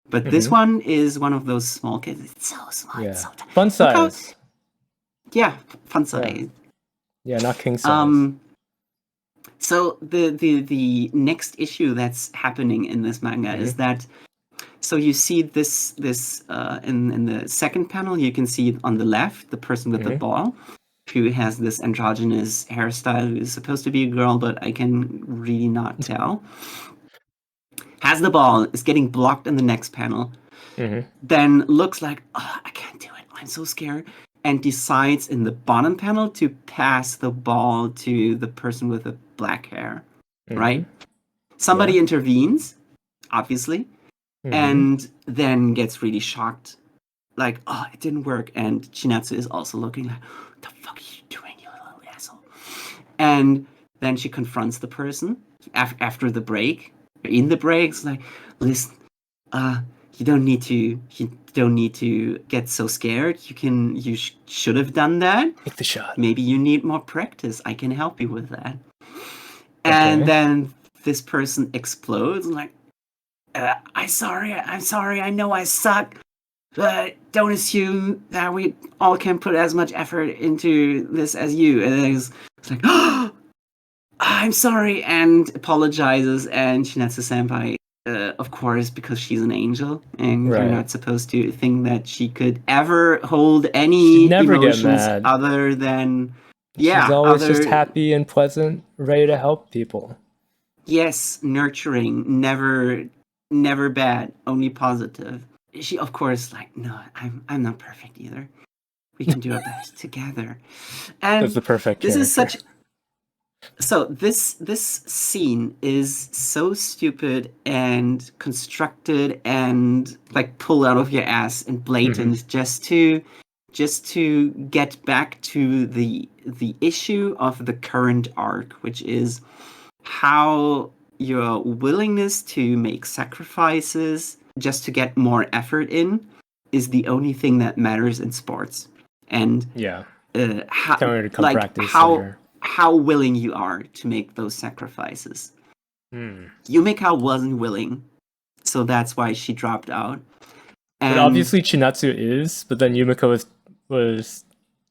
but this one is one of those small kids. It's so small. Yeah. It's so tiny. Fun size. Fun size. Yeah, not king size. So the next issue that's happening in this manga is that, so you see this in the second panel, you can see on the left the person with the ball who has this androgynous hairstyle, who is supposed to be a girl, but I can really not tell. Has the ball, is getting blocked in the next panel, then looks like, oh, I can't do it, I'm so scared, and decides in the bottom panel to pass the ball to the person with the black hair, right? Somebody intervenes, obviously, and then gets really shocked. Like, oh, it didn't work. And Chinatsu is also looking like, what the fuck are you doing, you little asshole? And then she confronts the person after the break. In the breaks, like, listen, you don't need to get so scared. You should have done that. Take the shot. Maybe you need more practice. I can help you with that. And then this person explodes and like, I'm sorry. I know I suck, but don't assume that we all can put as much effort into this as you. And it's like, oh, I'm sorry, and apologizes. And Chinatsu Senpai, of course, because she's an angel, and you're not supposed to think that she could ever hold any emotions other than she's always just happy and pleasant, ready to help people. Yes, nurturing, never bad, only positive. She, of course, like, no, I'm not perfect either. We can do our best together. And that's the perfect this character. is such. So this scene is so stupid and constructed and like pulled out of your ass and blatant just to get back to the issue of the current arc, which is how your willingness to make sacrifices just to get more effort in is the only thing that matters in sports. And Yeah. how, Telling her to come like practice how later. how willing you are to make those sacrifices. Yumika wasn't willing, so that's why she dropped out. But obviously Chinatsu is, but then Yumiko was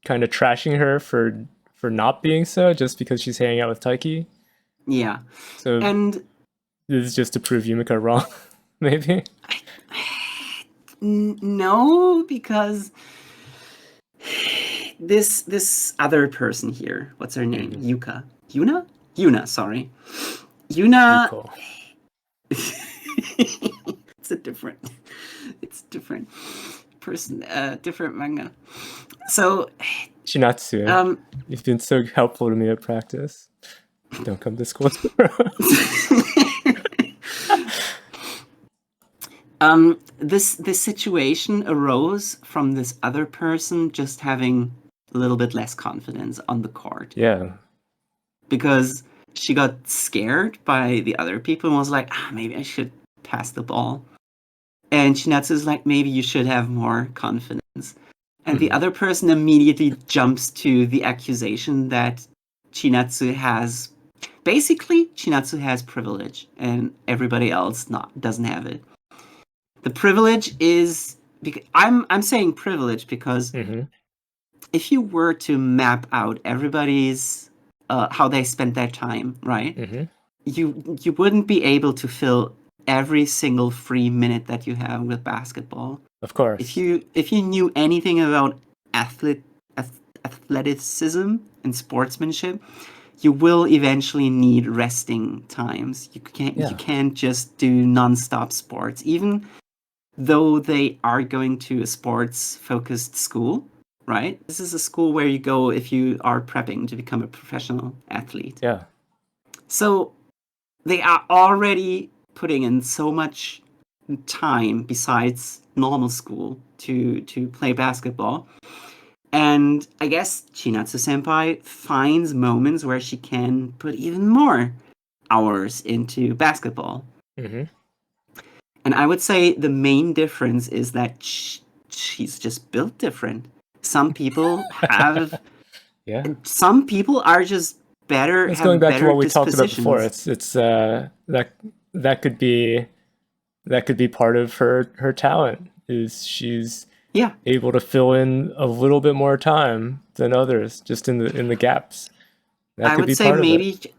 kind of trashing her for not being so, just because she's hanging out with Taiki. Yeah. So And this is just to prove Yumika wrong, maybe? no, because this other person here, what's her name? Yuka? Yuna? Yuna, sorry. Yuna. Yuko. It's different person, different manga. So Chinatsu, you've been so helpful to me at practice. Don't come to school tomorrow. This situation arose from this other person just having a little bit less confidence on the court. Yeah. Because she got scared by the other people and was like, maybe I should pass the ball. And Chinatsu's like, maybe you should have more confidence. And the other person immediately jumps to the accusation that Chinatsu has... Basically, Chinatsu has privilege and everybody else doesn't have it. The privilege is... I'm saying privilege because if you were to map out everybody's... how they spent their time, right? You wouldn't be able to fill every single free minute that you have with basketball. Of course. If you knew anything about athleticism and sportsmanship, you will eventually need resting times. You can't just do non-stop sports, even though they are going to a sports-focused school, right? This is a school where you go if you are prepping to become a professional athlete. Yeah. So they are already putting in so much time besides normal school to play basketball. And I guess Chinatsu Senpai finds moments where she can put even more hours into basketball. And I would say the main difference is that she's just built different. Some people have... Some people are just better... It's going back to what we talked about before. It's that could be part of her talent, is she's able to fill in a little bit more time than others, just in the gaps. That could be part of it.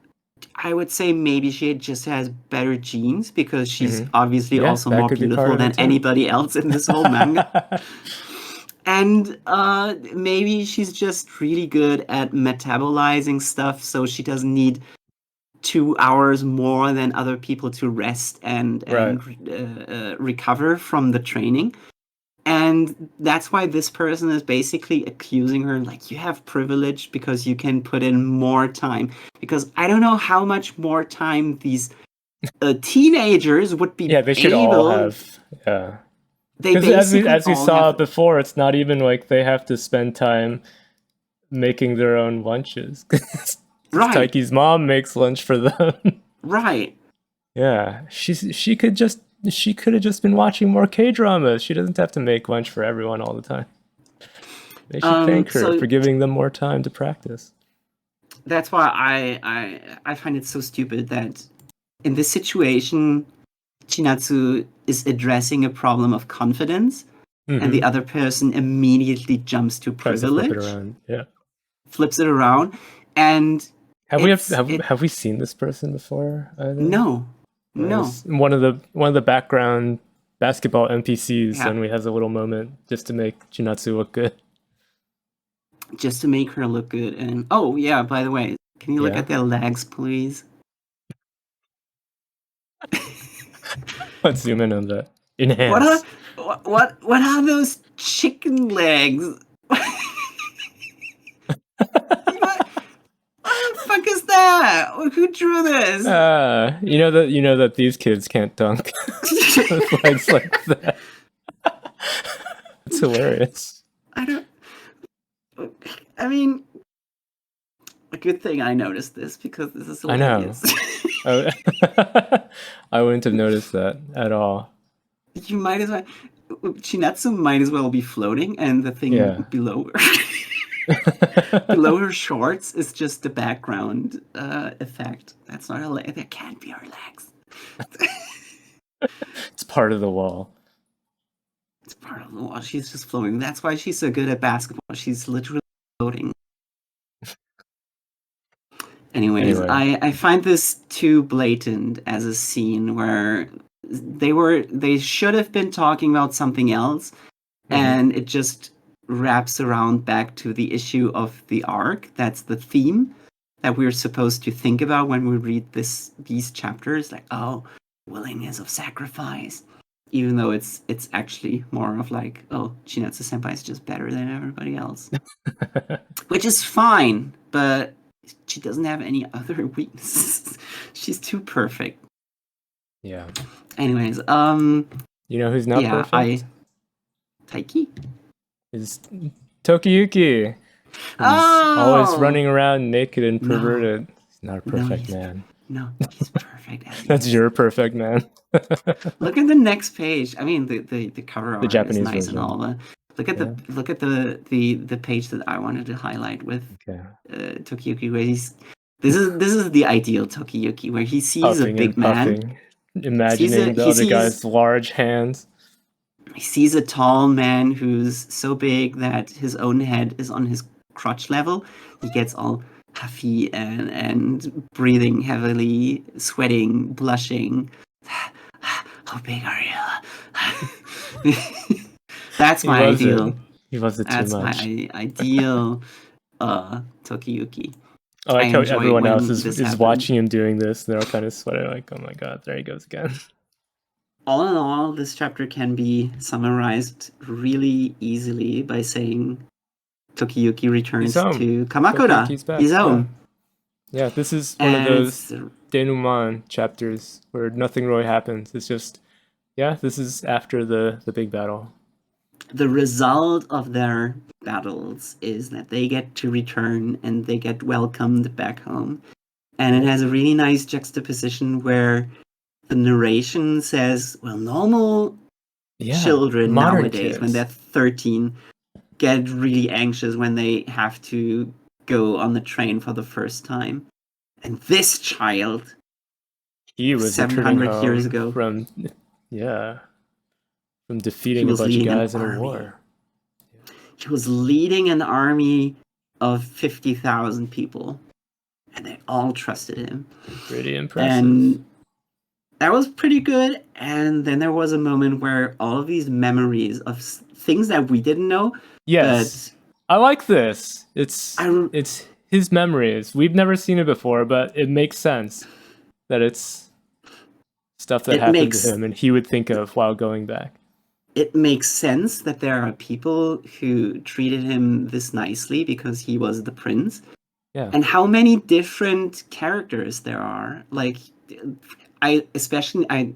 I would say maybe she just has better genes because she's obviously also more beautiful than anybody else in this whole manga. And maybe she's just really good at metabolizing stuff, so she doesn't need 2 hours more than other people to rest and recover from the training. And that's why this person is basically accusing her, like, you have privilege because you can put in more time. Because I don't know how much more time these teenagers would be they should all have. Yeah. Because as we saw before, it's not even like they have to spend time making their own lunches. Taiki's mom makes lunch for them. Right. Yeah. She could have just been watching more K-dramas. She doesn't have to make lunch for everyone all the time. They should thank her for giving them more time to practice. That's why I find it so stupid that in this situation, Chinatsu is addressing a problem of confidence, and the other person immediately jumps to privilege. Flip it around. Yeah. Flips it around, and have we seen this person before? Either? No. One of the background basketball NPCs, and we has a little moment just to make Chinatsu look good. Just to make her look good, and by the way, can you look at their legs, please? Let's zoom in on that. Enhance. What are those chicken legs? What the fuck is that? yeah, who drew this? You know that these kids can't dunk with legs like that. It's hilarious. I mean, a good thing I noticed this because this is I know. hilarious. I wouldn't have noticed that at all. You might as well. Chinatsu might as well be floating, and the thing Yeah. below her, below her shorts is just the background effect. That's not her leg. That can't be her legs. It's part of the wall. It's part of the wall. She's just floating. That's why she's so good at basketball. She's literally floating. Anyways, Anyway. I find this too blatant as a scene where they should have been talking about something else, and it just wraps around back to the issue of the arc. That's the theme that we're supposed to think about when we read these chapters. Like, oh, willingness of sacrifice, even though it's actually more of like, oh, Chinatsu Senpai is just better than everybody else, which is fine, but she doesn't have any other weaknesses. She's too perfect. Yeah. Anyways, You know who's not perfect? Taiki Is Tokiyuki. He's always running around naked and perverted. He's not a perfect man. No, he's perfect. That's your perfect man. Look at the next page. I mean, the cover art Japanese is nice version. and all, but look at the page that I wanted to highlight with Tokiyuki, where this is the ideal Tokiyuki, where he sees puffing a big man, imagining the other guy's large hands. He sees a tall man who's so big that his own head is on his crotch level. He gets all huffy and breathing heavily, sweating, blushing. How big are you? That's my ideal. He wasn't too much. That's my ideal Tokiyuki. I like how everyone else is watching him doing this. They're all kind of sweating, like, oh my god, there he goes again. All in all, this chapter can be summarized really easily by saying Tokiyuki returns to Kamakura. He's home. Yeah, this is one of those denouement chapters where nothing really happens. It's just, this is after the big battle. The result of their battles is that they get to return and they get welcomed back home. And it has a really nice juxtaposition where the narration says, well, normal children nowadays, when they're 13, get really anxious when they have to go on the train for the first time. And this child, he was 700 years ago, from defeating a bunch of guys in a war. He was leading an army of 50,000 people, and they all trusted him. Pretty impressive. And that was pretty good. And then there was a moment where all of these memories of things that we didn't know. Yes, I like this. It's his memories. We've never seen it before, but it makes sense that it's stuff that happened to him and he would think of while going back. It makes sense that there are people who treated him this nicely because he was the prince. Yeah. And how many different characters there are. Like, I especially like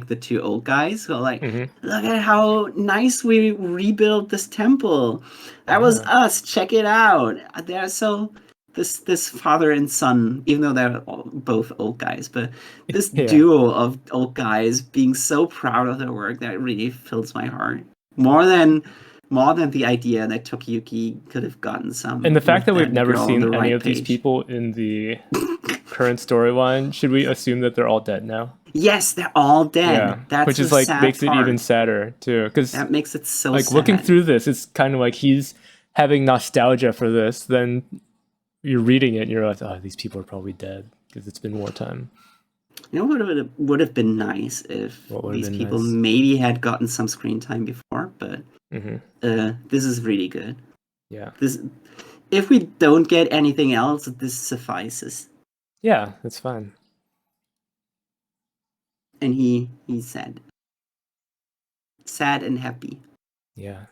the two old guys who are like, look at how nice we rebuilt this temple. That was us. Check it out. They're so this father and son, even though they're both old guys, but this duo of old guys being so proud of their work, that really fills my heart. More than the idea that Tokiyuki could have gotten some. And the fact that we've never seen any of these people in the current storyline, should we assume that they're all dead now? Yes, they're all dead. Yeah. That's which is like makes it even sadder too, because that makes it so like sad. Looking through this, it's kind of like he's having nostalgia for this. Then you're reading it and you're like, oh, these people are probably dead because it's been wartime. You know what would have been nice if these people maybe had gotten some screen time before, but this is really good. Yeah. If we don't get anything else, this suffices. Yeah, that's fine. And he's sad. Sad and happy. Yeah.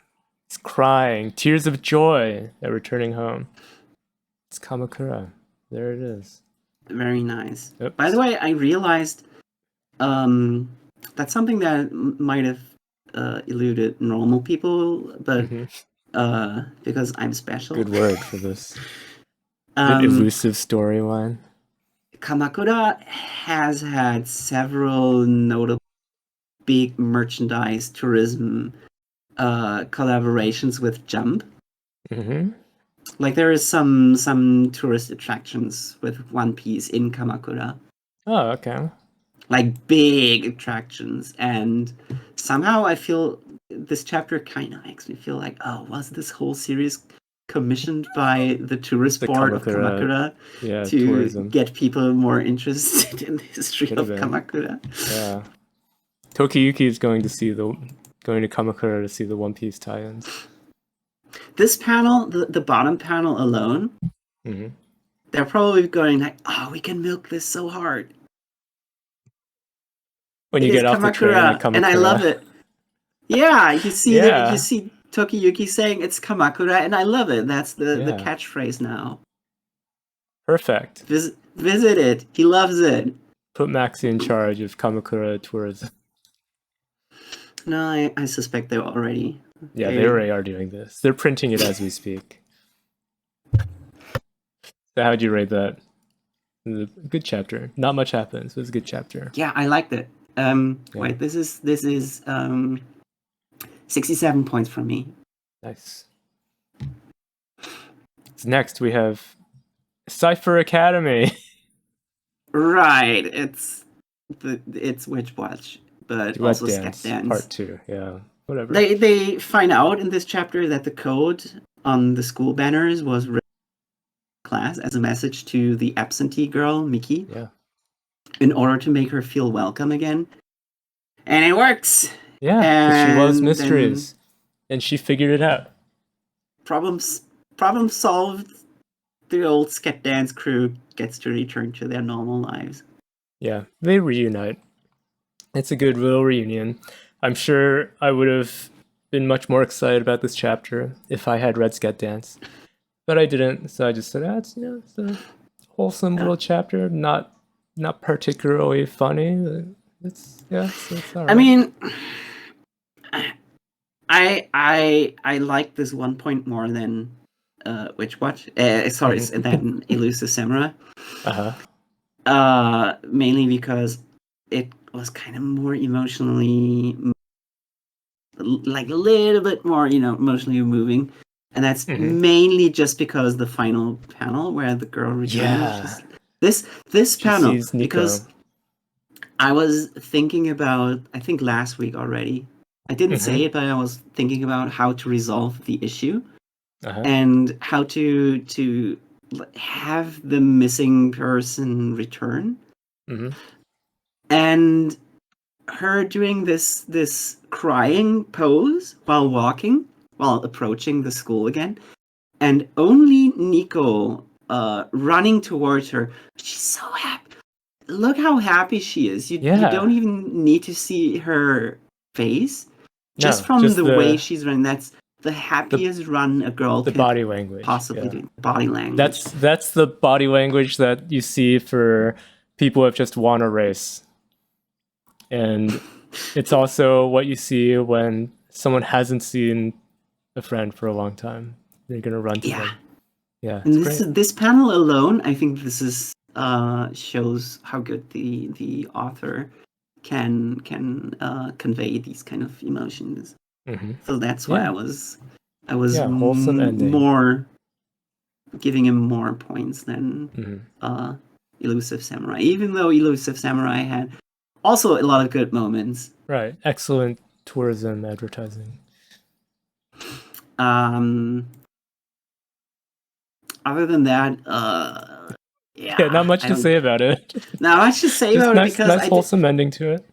He's crying. Tears of joy at returning home. It's Kamakura. There it is. Very nice. Oops. By the way, I realized that's something that might have eluded normal people, but because I'm special. Good word for this. Good elusive storyline. Kamakura has had several notable big merchandise tourism collaborations with Jump. Like there is some tourist attractions with One Piece in Kamakura. Oh, okay. Like big attractions, and somehow I feel this chapter kind of makes me feel like, oh, was this whole series commissioned by the tourist board of Kamakura to tourism. Get people more interested in the history of Kamakura? Yeah. Tokiyuki is going to Kamakura to see the One Piece tie-ins. This panel, the bottom panel alone, they're probably going like, oh, we can milk this so hard. When you get off the train at Kamakura. And I love it. Yeah, you see Tokiyuki saying it's Kamakura, and I love it. That's the catchphrase now. Perfect. Visit it. He loves it. Put Maxie in charge of Kamakura tourism. No, I suspect they're already. Yeah, they already are doing this. They're printing it as we speak. So how'd you rate that? It was a good chapter. Not much happens. It was a good chapter. Yeah, I liked it. Wait, this is 67 points from me. Nice. So next we have Cipher Academy. Right, it's Witch Watch, but Duet also Dance, Scat Dance. Part 2, yeah. Whatever. They find out in this chapter that the code on the school banners was written in class as a message to the absentee girl, Miki. Yeah. In order to make her feel welcome again. And it works. Yeah, she loves mysteries. And she figured it out. Problem solved. The old Scat Dance crew gets to return to their normal lives. Yeah, they reunite. It's a good little reunion. I'm sure I would have been much more excited about this chapter if I had read Scat Dance. But I didn't, so I just said, it's a wholesome little chapter, not particularly funny. It's all right. I mean, I like this 1 point more than Witch Watch. Than Elusive Samurai. Mainly because it was kind of more emotionally, like a little bit more, emotionally moving. And that's mainly just because the final panel where the girl returns. Yeah. This panel, because I was thinking about, I think last week already, I didn't say it, but I was thinking about how to resolve the issue and how to have the missing person return. And her doing this crying pose while approaching the school again, and only Nico running towards her. She's so happy. Look how happy she is. You don't even need to see her face. Just from the way she's running, that's the happiest run a girl could body language possibly do. Body language. That's the body language that you see for people who have just won a race. And it's also what you see when someone hasn't seen a friend for a long time. They're going to run to them. Yeah. And this panel alone, I think this is shows how good the author can convey these kind of emotions. So that's why I was wholesome ending. More giving him more points than Elusive Samurai, even though Elusive Samurai had also a lot of good moments. Right. Excellent tourism advertising. Other than that, not much to say about it. Not much to say about it because nice wholesome ending to it.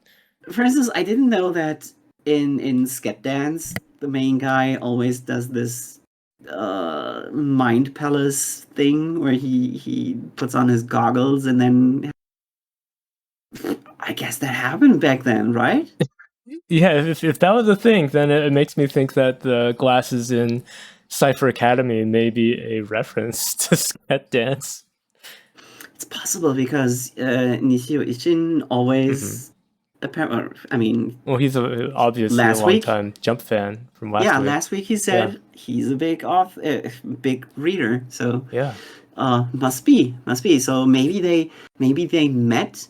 For instance, I didn't know that in Scat Dance, the main guy always does this mind palace thing where he puts on his goggles and then I guess that happened back then, right? Yeah, if that was a thing, then it makes me think that the glasses in Cipher Academy may be a reference to Scat Dance. possible because Nishio Ichin always, Well, he's obviously a last week- long-time Jump fan from last week. last week he said he's a big big reader, so Yeah. must be. So maybe they met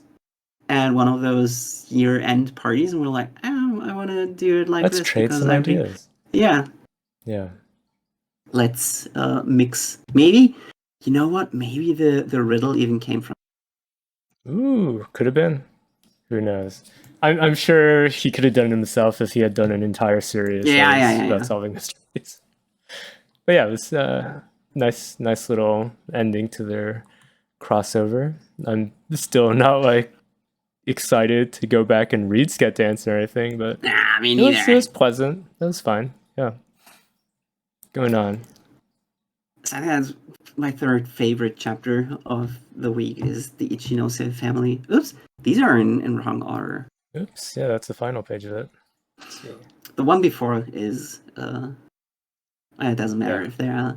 at one of those year-end parties and were like, oh, I want to do it like Let's this trade because some ideas. Yeah, Yeah. let's mix. Maybe, you know what? Maybe the riddle even came from. Ooh, could have been. Who knows? I'm sure he could have done it himself if he had done an entire series about solving mysteries. But yeah, it was nice little ending to their crossover. I'm still not like excited to go back and read Sket Dance or anything, but Me it was pleasant. It was fine. Yeah. Going on. So I think that's my third favorite chapter of the week is the Ichinose family. Oops, these are in wrong order. Oops, yeah, that's the final page of it. Let's see. The one before is it doesn't matter if they're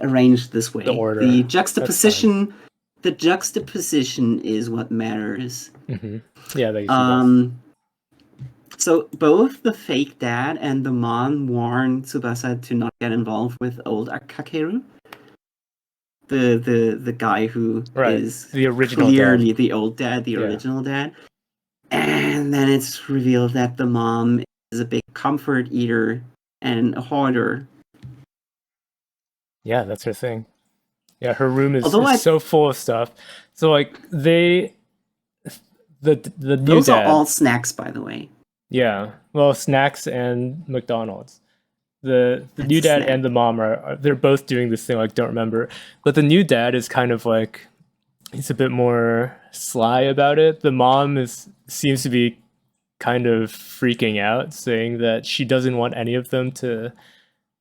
arranged this way. The order. The juxtaposition is what matters. Mm-hmm. Yeah, they both. So both the fake dad and the mom warn Tsubasa to not get involved with old Kakeru. The guy who is the original clearly dad. the old dad, the original dad. And then it's revealed that the mom is a big comfort eater and a hoarder. Yeah, that's her thing. Yeah, her room is so full of stuff. So like the new those dad. Are all snacks, by the way. Yeah, well, snacks and McDonald's. The new dad and the mom they're both doing this thing like don't remember, but the new dad is kind of like he's a bit more sly about it. The mom seems to be kind of freaking out, saying that she doesn't want any of them to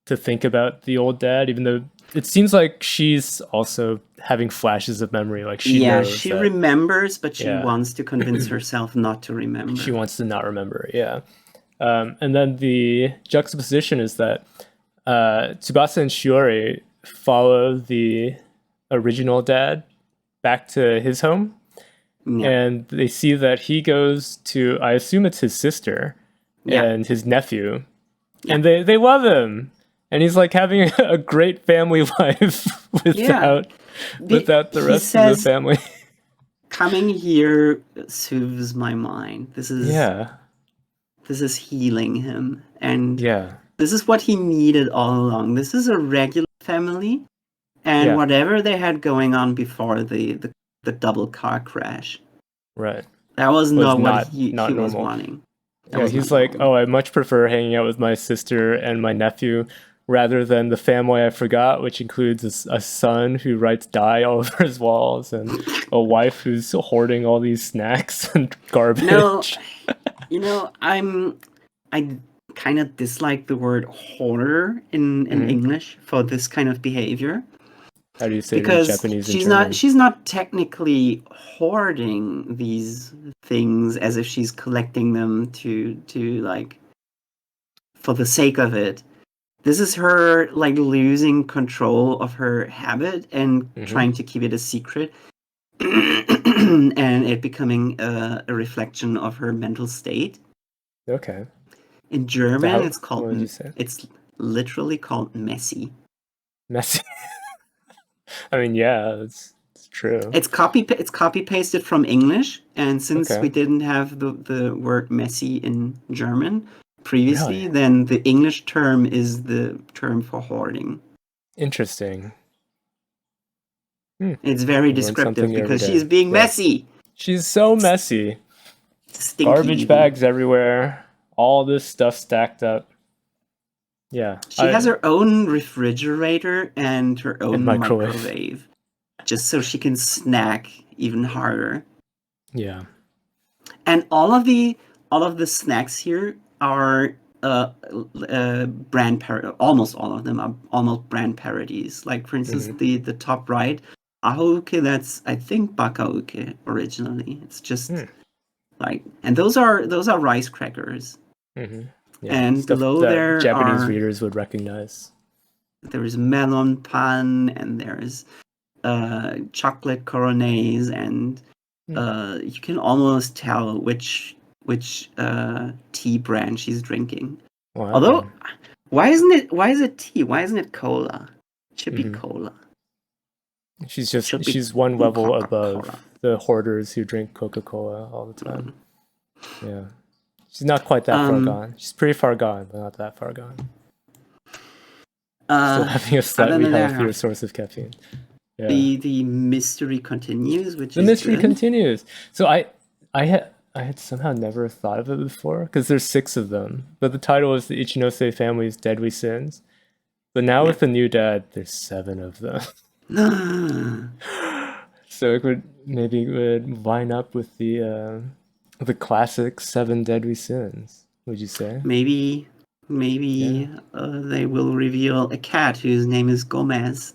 think about the old dad, even though it seems like she's also having flashes of memory. Like she knows she that, remembers, but she wants to convince herself not to remember. She wants to not remember, yeah. And then the juxtaposition is that Tsubasa and Shiori follow the original dad back to his home. Yeah. And they see that he goes to, I assume it's his sister and his nephew. Yeah. And they love him. And he's like having a great family life without the rest of the family. Coming here soothes my mind. This is healing him. And this is what he needed all along. This is a regular family. And whatever they had going on before the double car crash. Right. That was not what he was wanting. He's like, I much prefer hanging out with my sister and my nephew rather than the family I forgot, which includes a son who writes die all over his walls and a wife who's hoarding all these snacks and garbage. I kind of dislike the word hoarder in English for this kind of behavior. How do you say it in Japanese? She's not technically hoarding these things as if she's collecting them to like for the sake of it. This is her like losing control of her habit and trying to keep it a secret, and it becoming a reflection of her mental state. Okay. In German, it's called. It's literally called messy. Messy. I mean, yeah, it's true. It's copy pasted from English, and since we didn't have the word messy in German previously, then the English term is the term for hoarding. Interesting. It's very descriptive because she's being messy. She's so messy. Stinky garbage bags everywhere. All this stuff stacked up. Yeah. She has her own refrigerator and her own microwave. Just so she can snack even harder. Yeah. And all of the snacks here are brand almost all of them are almost brand parodies. Like for instance the top right, Ahouke, that's I think Bakauke originally. It's just like, and those are rice crackers. Yeah, and below there Japanese readers would recognize. There is melon pan, and there's chocolate corones, and you can almost tell which tea brand she's drinking. Wow. Although, why is it tea? Why isn't it cola? It should be cola. She's one level above the hoarders who drink Coca-Cola all the time. Yeah. She's not quite that far gone. She's pretty far gone, but not that far gone. Still having a slightly healthier source of caffeine. Yeah. The mystery continues, the mystery continues. So I had somehow never thought of it before, because there's 6 of them, but the title is the Ichinose family's deadly sins. But now with the new dad, there's 7 of them. So it would line up with the classic 7 deadly sins. Would you say? Maybe they will reveal a cat whose name is Gomez.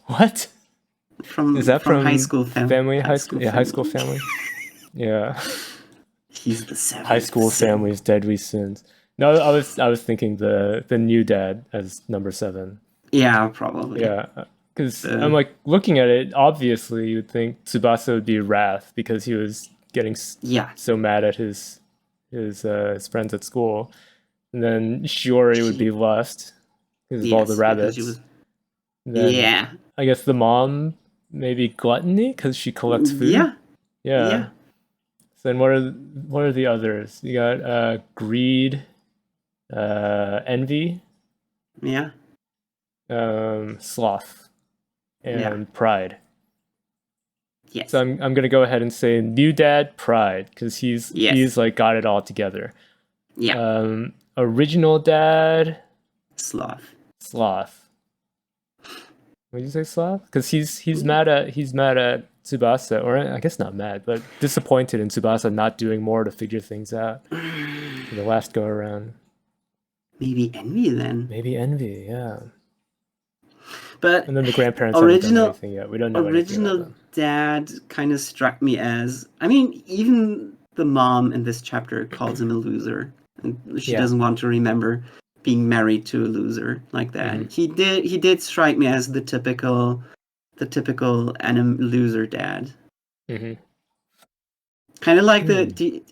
What? Is that from High School Family? High School Family. Yeah. He's the 7th. High School Family's deadly sins. No, I was thinking the new dad as number 7. Yeah, probably. Yeah, because I'm like looking at it. Obviously, you'd think Tsubasa would be Wrath because he was getting so mad at his friends at school, and then Shiori would be Lust because of all the rabbits. Then, I guess the mom maybe Gluttony because she collects food. Yeah. So then what are the others? You got Greed, Envy. Yeah. Sloth and Pride. Yes. So I'm gonna go ahead and say new dad Pride because he's like got it all together. Yeah. Original dad Sloth. What did you say, Sloth? Because he's mad at Tsubasa, or I guess not mad, but disappointed in Tsubasa not doing more to figure things out for the last go around. Maybe Envy then. Maybe Envy, yeah. But and then the grandparents haven't done anything yet. We don't know original anything about them. Dad kind of struck me as, I mean, even the mom in this chapter calls him a loser, and she doesn't want to remember being married to a loser like that. Mm-hmm. He did strike me as the typical loser dad. Mm-hmm. Kind of like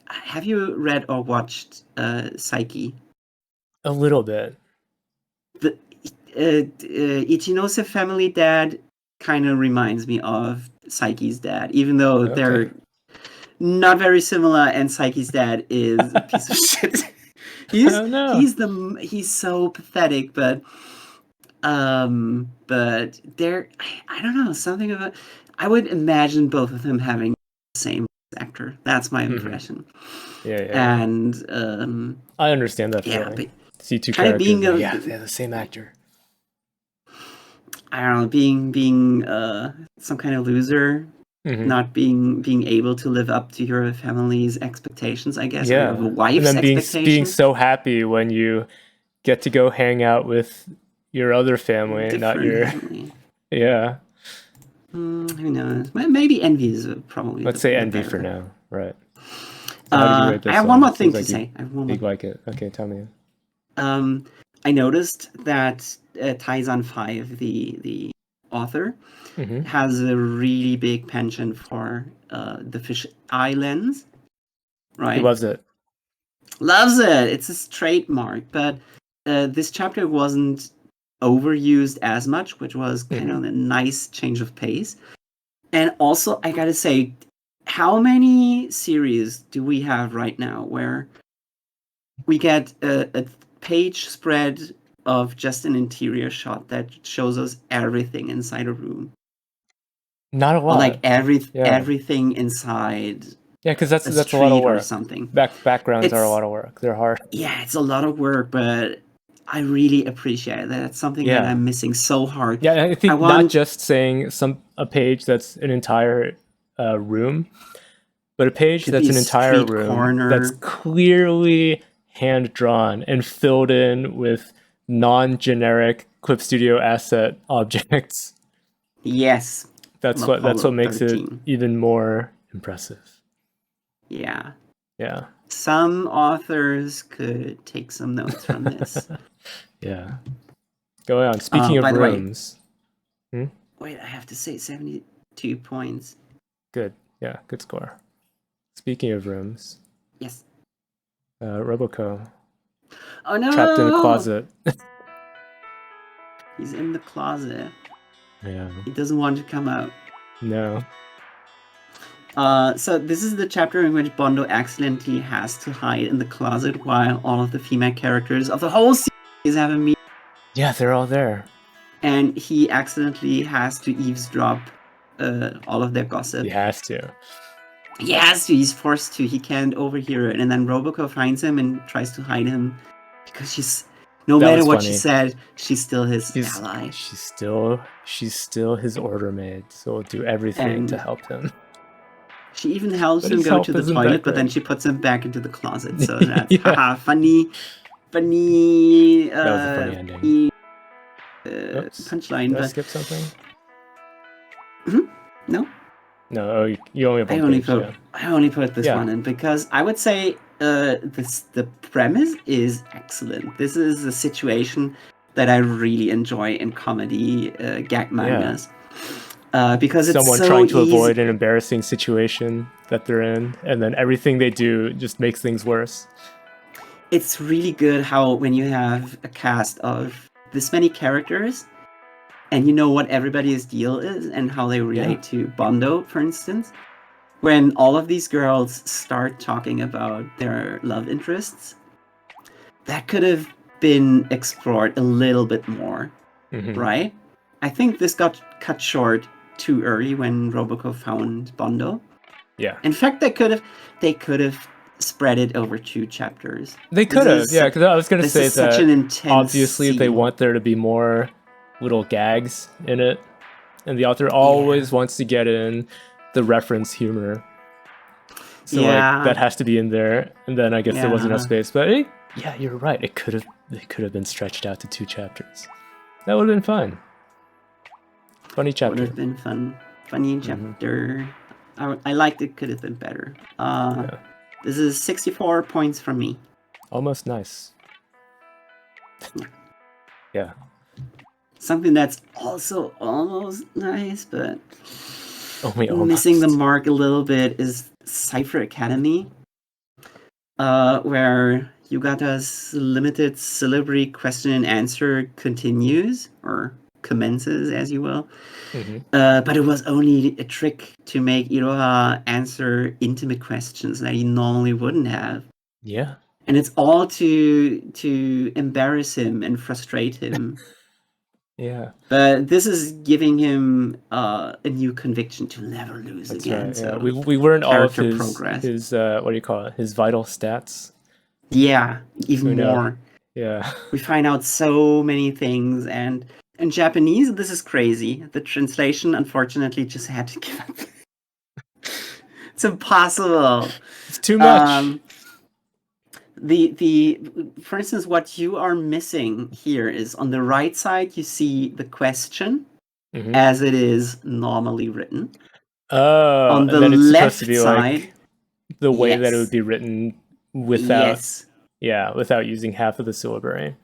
have you read or watched Psyche? A little bit. The Ichinose family dad kind of reminds me of Psyche's dad, even though they're not very similar, and Psyche's dad is a piece of shit. He's so pathetic, but they're, I don't know, something of a, I would imagine both of them having the same actor. That's my impression. Yeah. And I understand that feeling. See two kind characters, of being they're the same actor. I don't know, being some kind of loser, not being able to live up to your family's expectations, I guess, or your wife's and then expectations. being so happy when you get to go hang out with your other family, not your family. Yeah. Who knows? Maybe Envy is probably. Let's say Envy for now, right? So how did you rate this? I have one more thing to say. You like it? Okay, tell me. I noticed that Taizan 5, the author, has a really big penchant for the fish eye lens. Right? He loves it. Loves it. It's his trademark. But this chapter wasn't overused as much, which was kind of a nice change of pace. And also, I gotta say, how many series do we have right now where we get a page spread of just an interior shot that shows us everything inside a room? Not a lot. Or like everything inside. Yeah, because that's a lot of work. Or something. Backgrounds are a lot of work. They're hard. Yeah, it's a lot of work, but I really appreciate that. It's something that I'm missing so hard. Yeah, I think not just saying a page that's an entire room, but a page that's an entire room that's clearly hand drawn and filled in with non-generic Clip Studio asset objects. Yes. That's what makes it even more impressive. Yeah. Yeah. Some authors could take some notes from this. Yeah. Going on. Speaking of rooms. Wait, I have to say 72 points. Good. Yeah, good score. Speaking of rooms, Yes. Roboco Oh no! trapped in a closet. He's in the closet. Yeah. He doesn't want to come out. No. So this is the chapter in which Bondo accidentally has to hide in the closet while all of the female characters of the whole series have a meeting. Yeah, they're all there. And he accidentally has to eavesdrop all of their gossip. He has to. He has to. He's forced to. He can't overhear it. And then Roboco finds him and tries to hide him because she's no That matter was what funny. she said, she's still his ally. She's still his order maid, so we'll do everything to help him. She even helps But him his go help to the isn't toilet, that but then great. she puts him back into the closet. So that's Yeah. haha, funny. That was a funny ending. Oops. Punchline. Did I But skip something? no, No, oh, you only have I one only page, put yeah. I only put this Yeah. one in because I would say the premise is excellent. This is a situation that I really enjoy in comedy gag mangas. Because it's Someone so trying to easy. avoid an embarrassing situation that they're in, and then everything they do just makes things worse. It's really good how when you have a cast of this many characters and you know what everybody's deal is and how they relate to Bondo, for instance, when all of these girls start talking about their love interests, that could have been explored a little bit more, right? I think this got cut short too early when Roboco found Bondo. Yeah. In fact, they could have spread it over 2 chapters. They could have, yeah, because I was going to say such that an intense obviously they scene. want there to be more little gags in it, and the author always wants to get in the reference humor. So like that has to be in there, and then I guess there wasn't enough space. But yeah, you're right. It could have been stretched out to 2 chapters. That would have been fun. Funny chapter. Would have been fun. Funny chapter. I liked it. Could have been better. This is 64 points from me. Almost nice. Yeah. Something that's also almost nice, but Only almost. missing the mark a little bit is Cipher Academy, where Yugata's limited syllabary question and answer continues, or commences, as you will. But it was only a trick to make Iroha answer intimate questions that he normally wouldn't have. Yeah. And it's all to embarrass him and frustrate him. Yeah. But this is giving him a new conviction to never lose again. Right, yeah. So we learned all of his progress. his what do you call it? His vital stats. Yeah, even more. Yeah. We find out so many things, and in Japanese, this is crazy. The translation, unfortunately, just had to give up. It's impossible. It's too much. For instance, what you are missing here is on the right side, you see the question as it is normally written. Oh, on the and then it's left supposed to be side, like the way that it would be written without without using half of the syllabary.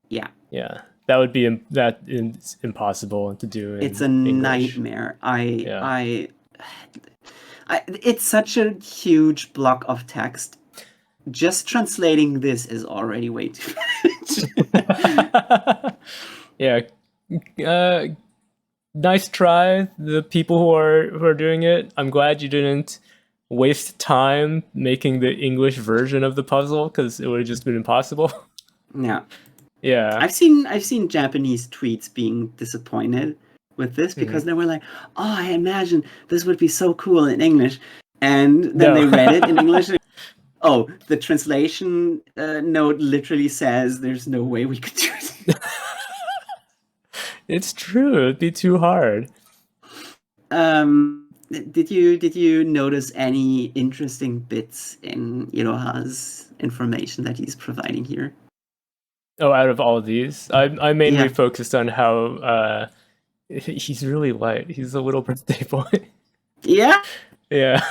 Yeah. Yeah. That would be is impossible to do in It's a English. nightmare. It's such a huge block of text. Just translating this is already way too much. Yeah. Nice try, the people who are doing it. I'm glad you didn't waste time making the English version of the puzzle, because it would have just been impossible. Yeah. I've seen Japanese tweets being disappointed with this because they were like, "Oh, I imagine this would be so cool in English," and then they read it in English. Oh, the translation note literally says there's no way we could do it. It's true. It'd be too hard. Did you notice any interesting bits in Iroha's information that he's providing here? Oh, out of all of these, I mainly focused on how he's really light. He's a little birthday boy. Yeah. Yeah.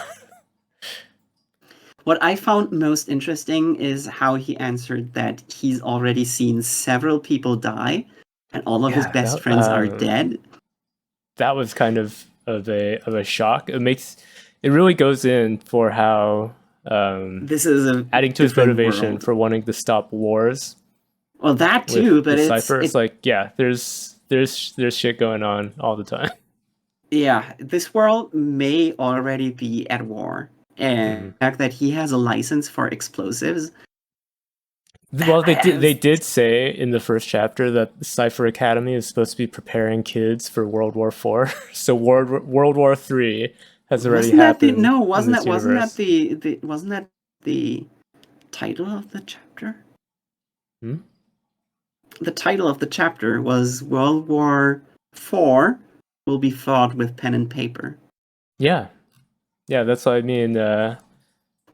What I found most interesting is how he answered that he's already seen several people die, and all of his best friends are dead. that was kind of a shock. It really goes in for how This is adding to his different motivation world. for wanting to stop wars. Well, that too, With but the it's Cipher. It's like, yeah, there's shit going on all the time. yeah, this world may already be at war, and the fact that he has a license for explosives. Well, they did say in the first chapter that the Cipher Academy is supposed to be preparing kids for World War IV. So World War III has already happened. Wasn't that the title of the chapter? Hmm? The title of the chapter was World War IV will be fought with pen and paper. Yeah, that's what I mean.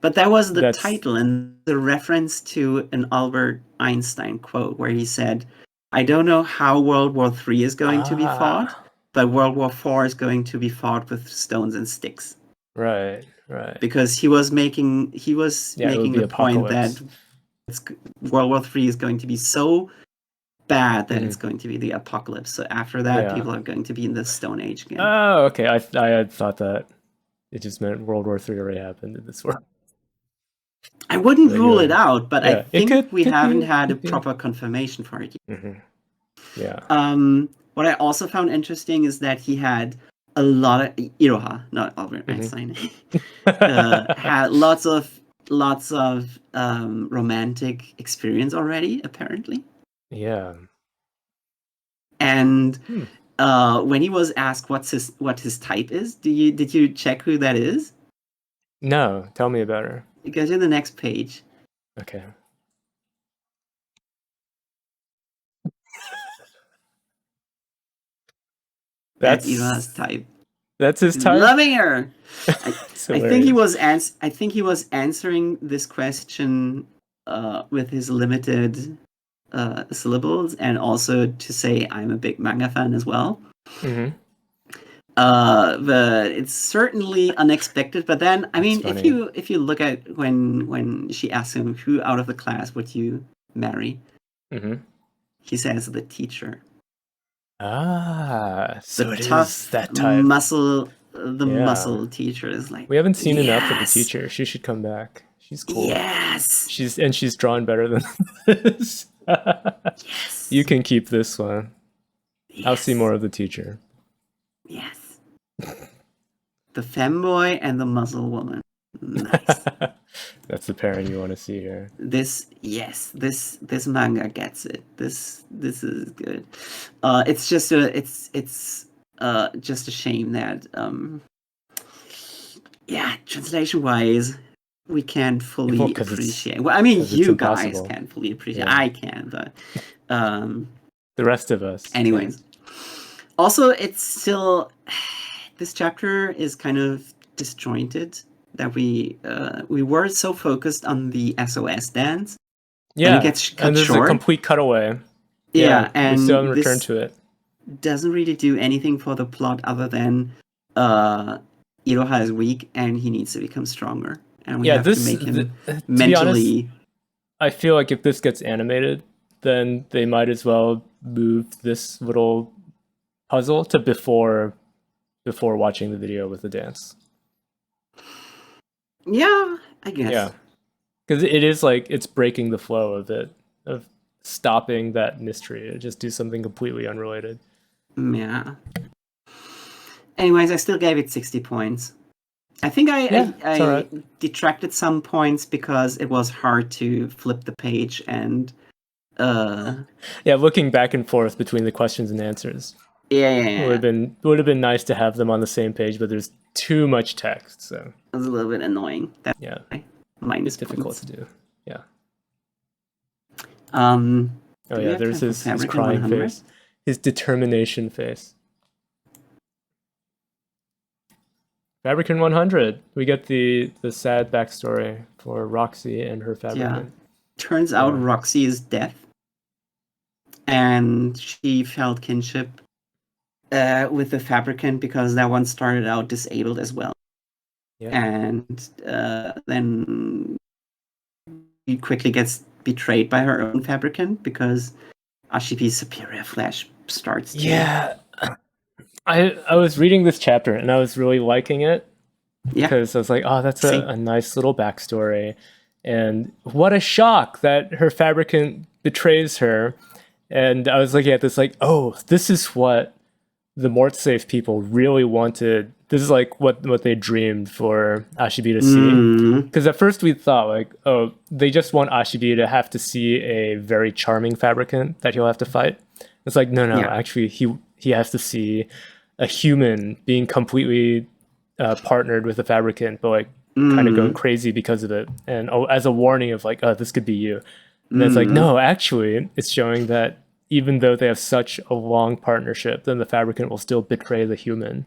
But that was the title, and the reference to an Albert Einstein quote where he said, "I don't know how World War III is going to be fought, but World War IV is going to be fought with stones and sticks." Right. Because he was making the point that World War III is going to be so bad that it's going to be the apocalypse. So after that, people are going to be in the Stone Age again. Oh, okay. I had thought that it just meant World War III already happened in this world. I wouldn't rule it out, but I think we haven't had a proper confirmation for it yet. Mm-hmm. Yeah. What I also found interesting is that he had a lot of Iroha, not Albert Einstein, had lots of romantic experience already, apparently. Yeah. And when he was asked what his type is, did you check who that is? No, tell me about her. It goes to the next page. Okay. That's Iroha's type. That's his type. Loving her. I think he was answering this question with his limited syllables, and also to say I'm a big manga fan as well. Mm-hmm. But it's certainly unexpected. But then, I mean, if you look at when she asks him who out of the class would you marry, he says the teacher. So it tough is that type. Muscle teacher is like. We haven't seen enough of the teacher. She should come back. She's cool. Yes. She's drawn better than this. Yes. You can keep this one. Yes. I'll see more of the teacher. Yes. The femboy and the muscle woman. Nice. That's the pairing you want to see here. This manga gets it. This is good. It's just a shame that translation wise we can't fully appreciate. Well, I mean, you guys can't fully appreciate. Yeah. I can, but the rest of us. Anyways, also it's still this chapter is kind of disjointed. That we were so focused on the SOS dance. Yeah, and it gets cut and there's short. A complete cutaway. Yeah, and we still haven't returned to it. Doesn't really do anything for the plot other than Iroha is weak and he needs to become stronger. And we have to make him mentally. Honest, I feel like if this gets animated, then they might as well move this little puzzle to before watching the video with the dance. Yeah, I guess. Yeah, because it is like it's breaking the flow of it, of stopping that mystery to just do something completely unrelated. Yeah. Anyways, I still gave it 60 points. I think I detracted some points because it was hard to flip the page and looking back and forth between the questions and answers. Yeah. Would have been nice to have them on the same page, but there's too much text, so it was a little bit annoying. Minus it's difficult to do. Yeah. There's his crying face, his determination face. Fabricant 100. We get the sad backstory for Roxy and her Fabricant. Yeah. Turns out Roxy is deaf, and she felt kinship with the Fabricant because that one started out disabled as well. Yeah. And then he quickly gets betrayed by her own Fabricant because Ashipi's superior flash starts to... Yeah. I was reading this chapter and I was really liking it Yeah. because I was like, oh, that's Same. a nice little backstory. And what a shock that her fabricant betrays her. And I was looking at this like, oh, this is what the Mortsafe people really wanted. This is like what they dreamed for Ashibi to see. Because at first we thought like, oh, they just want Ashibi to have to see a very charming fabricant that he'll have to fight. It's like, no, Yeah. actually he has to see a human being completely partnered with a fabricant, but like kind of going crazy because of it. And as a warning of like, oh, this could be you. And it's like, no, actually, it's showing that even though they have such a long partnership, then the fabricant will still betray the human.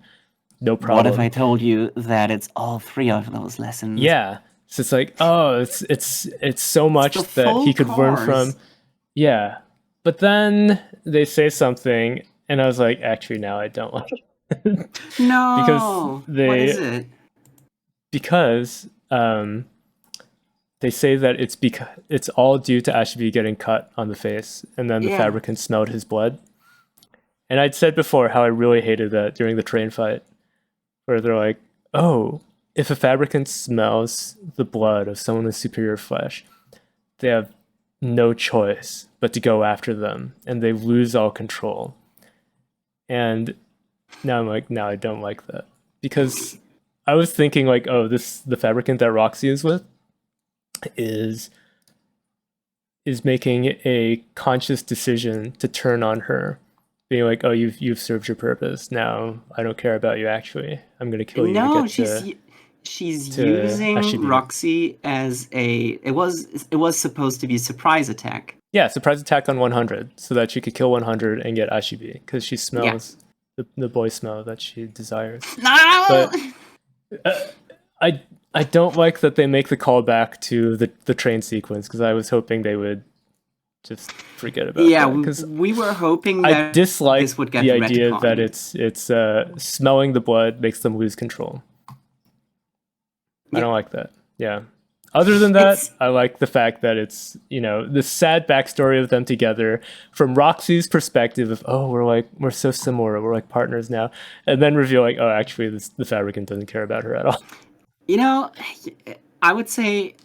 No problem. What if I told you that it's all three of those lessons? Yeah. So it's like, oh, it's so much the that full he could learn course. from. Yeah. But then they say something, and I was like, actually, now I don't like it. No. Because what is it? Because they say that it's all due to Ashibi getting cut on the face, and then the fabricant smelled his blood. And I'd said before how I really hated that during the train fight, where they're like, oh, if a fabricant smells the blood of someone with superior flesh, they have no choice but to go after them, and they lose all control. And now I'm like, no, I don't like that. Because I was thinking like, oh, the fabricant that Roxy is with is making a conscious decision to turn on her, being like, oh, you've served your purpose. Now I don't care about you. Actually, I'm gonna kill you. No, to get she's to using Ashibi. Roxy as it was supposed to be a surprise attack. Yeah, surprise attack on 100, so that she could kill 100 and get Ashibi, because she smells the boy smell that she desires. No. But I don't like that they make the callback to the train sequence, because I was hoping they would just forget about that. Because we were hoping that I dislike this would get the idea retconned. that it's smelling the blood makes them lose control. I don't like that. Yeah. Other than that, I like the fact that it's, the sad backstory of them together from Roxy's perspective of, oh, we're so similar, we're like partners now, and then reveal like, oh, actually the fabricant doesn't care about her at all. I would say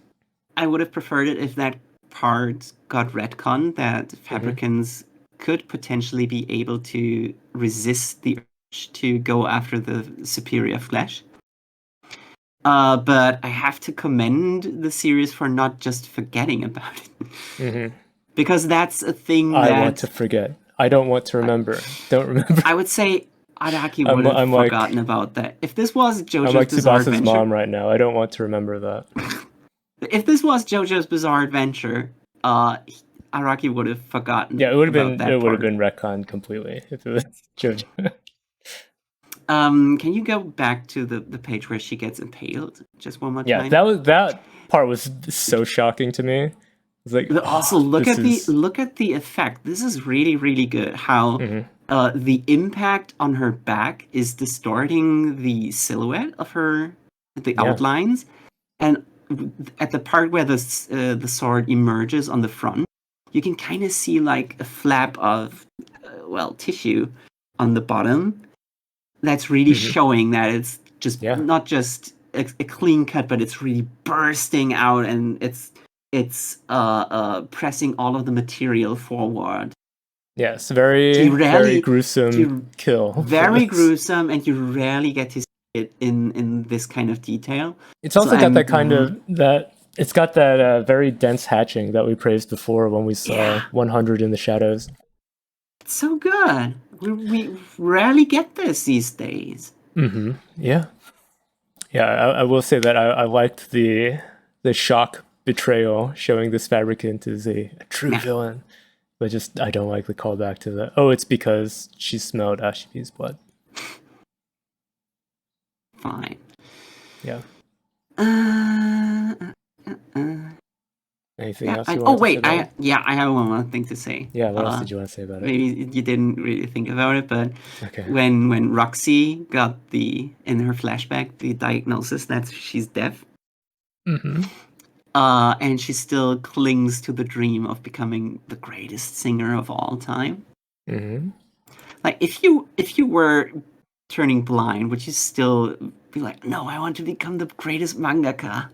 I would have preferred it if that part got retconned, that fabricants could potentially be able to resist the urge to go after the superior flesh. But I have to commend the series for not just forgetting about it. Because that's a thing that I want to forget. I don't want to remember. Don't remember. I would say Araki would have forgotten about that. If this was JoJo's Bizarre Adventure... I'm like Tsubasa's mom right now. I don't want to remember that. If this was JoJo's Bizarre Adventure, Araki would have forgotten. Yeah, it would have been retconned completely if it was JoJo. Can you go back to the page where she gets impaled just one more time? Yeah, that part was so shocking to me. It's like, also look at the effect. This is really, really good. How the impact on her back is distorting the silhouette of her, the outlines, and at the part where the sword emerges on the front, you can kind of see like a flap of tissue on the bottom. That's really showing that it's just not just a clean cut, but it's really bursting out, and it's pressing all of the material forward. Yes, very gruesome kill. Very gruesome, and you rarely get to see it in this kind of detail. It's also got that kind of it's got that very dense hatching that we praised before when we saw 100 in the shadows. It's so good. We rarely get this these days. Yeah. I will say that I liked the shock betrayal showing this fabricant is a true villain, but just I don't like the callback to the it's because she smelled Ashibi's blood. Fine. Yeah. Anything else? I have one more thing to say. Yeah, what else did you want to say about it? Maybe you didn't really think about it, but when Roxy got in her flashback the diagnosis that she's deaf, and she still clings to the dream of becoming the greatest singer of all time. Like if you were turning blind, would you still be like, no, I want to become the greatest mangaka?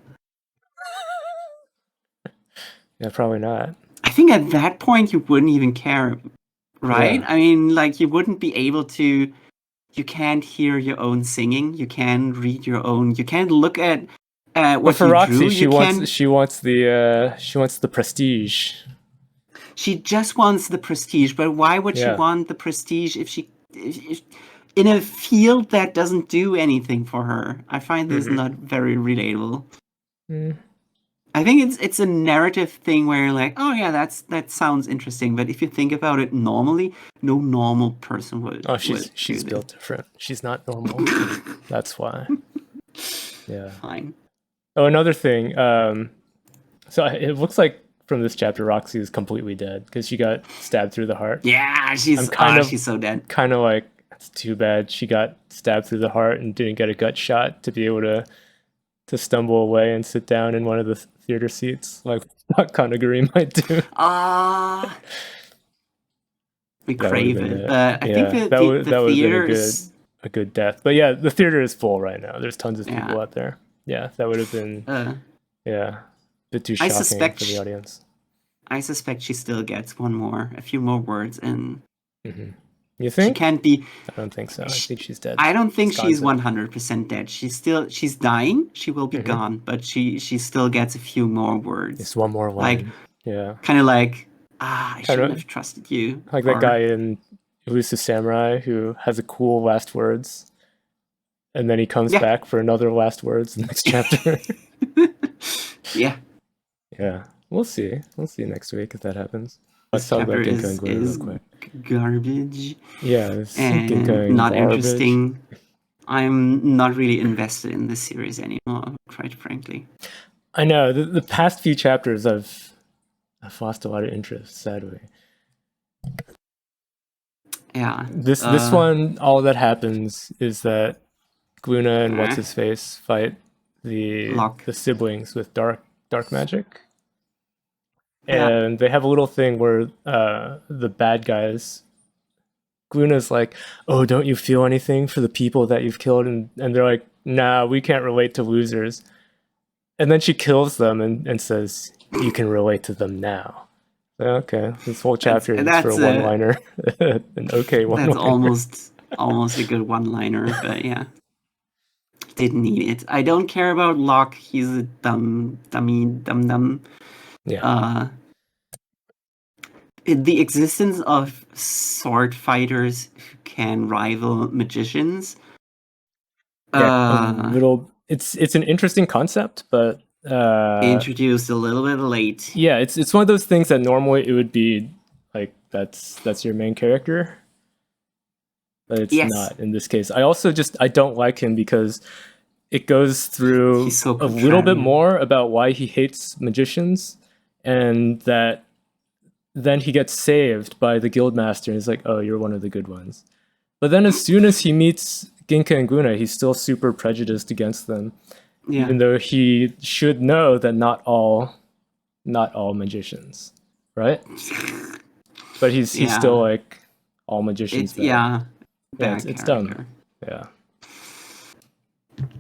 Yeah, probably not. I think at that point you wouldn't even care, right? Yeah. I mean, like, you wouldn't be able to. You can't hear your own singing. You can't read your own. You can't look at But what for you Roxy, drew. she wants the prestige. She just wants the prestige, but why would she Yeah. want the prestige if in a field that doesn't do anything for her? I find this not very relatable. Mm. I think it's a narrative thing where you're like, oh yeah, that sounds interesting, but if you think about it normally, no normal person would. Oh, she's built different. She's not normal. That's why. Yeah. Fine. Oh, another thing. So it looks like from this chapter, Roxy is completely dead because she got stabbed through the heart. Yeah, she's so dead. Kind of like, it's too bad she got stabbed through the heart and didn't get a gut shot to be able to stumble away and sit down in one of the theater seats like what Kanaguri might do. We crave it, but I think the theater is a good death. But yeah, the theater is full right now. There's tons of people out there. Yeah, that would have been a bit too shocking for the audience. I suspect she still gets a few more words, and you think? She can't be. I don't think so. I think she's dead. I don't think she's 100% dead. She's dying. She will be gone, but she still gets a few more words. It's one more line. Kind of like, I shouldn't have trusted you. Like that guy in Elusive Samurai who has a cool last words, and then he comes back for another last words in the next chapter. Yeah. We'll see. We'll see next week if that happens. Let's talk about Ginka Glüna real quick. Garbage. Yeah, it's not interesting. I'm not really invested in this series anymore, quite frankly. I know. The past few chapters I've lost a lot of interest, sadly. Yeah. This one, all that happens is that Glüna and what's his face fight the siblings with dark magic. And they have a little thing where the bad guys, Gluna's like, oh, don't you feel anything for the people that you've killed? And they're like, nah, we can't relate to losers. And then she kills them and says, you can relate to them now. Okay, this whole chapter is for a one-liner. An okay one-liner. That's almost a good one-liner, but yeah. Didn't need it. I don't care about Locke. He's a dumb. Yeah. The existence of sword fighters who can rival magicians. It's an interesting concept, but introduced a little bit late. Yeah, it's one of those things that normally it would be like that's your main character, but it's not in this case. I also I don't like him because it goes through a little bit more about why he hates magicians, and that then he gets saved by the guildmaster and he's like, oh, you're one of the good ones. But then as soon as he meets Ginka and Glüna, he's still super prejudiced against them. Yeah. Even though he should know that not all magicians, right? But he's still like all magicians. It's dumb. Yeah.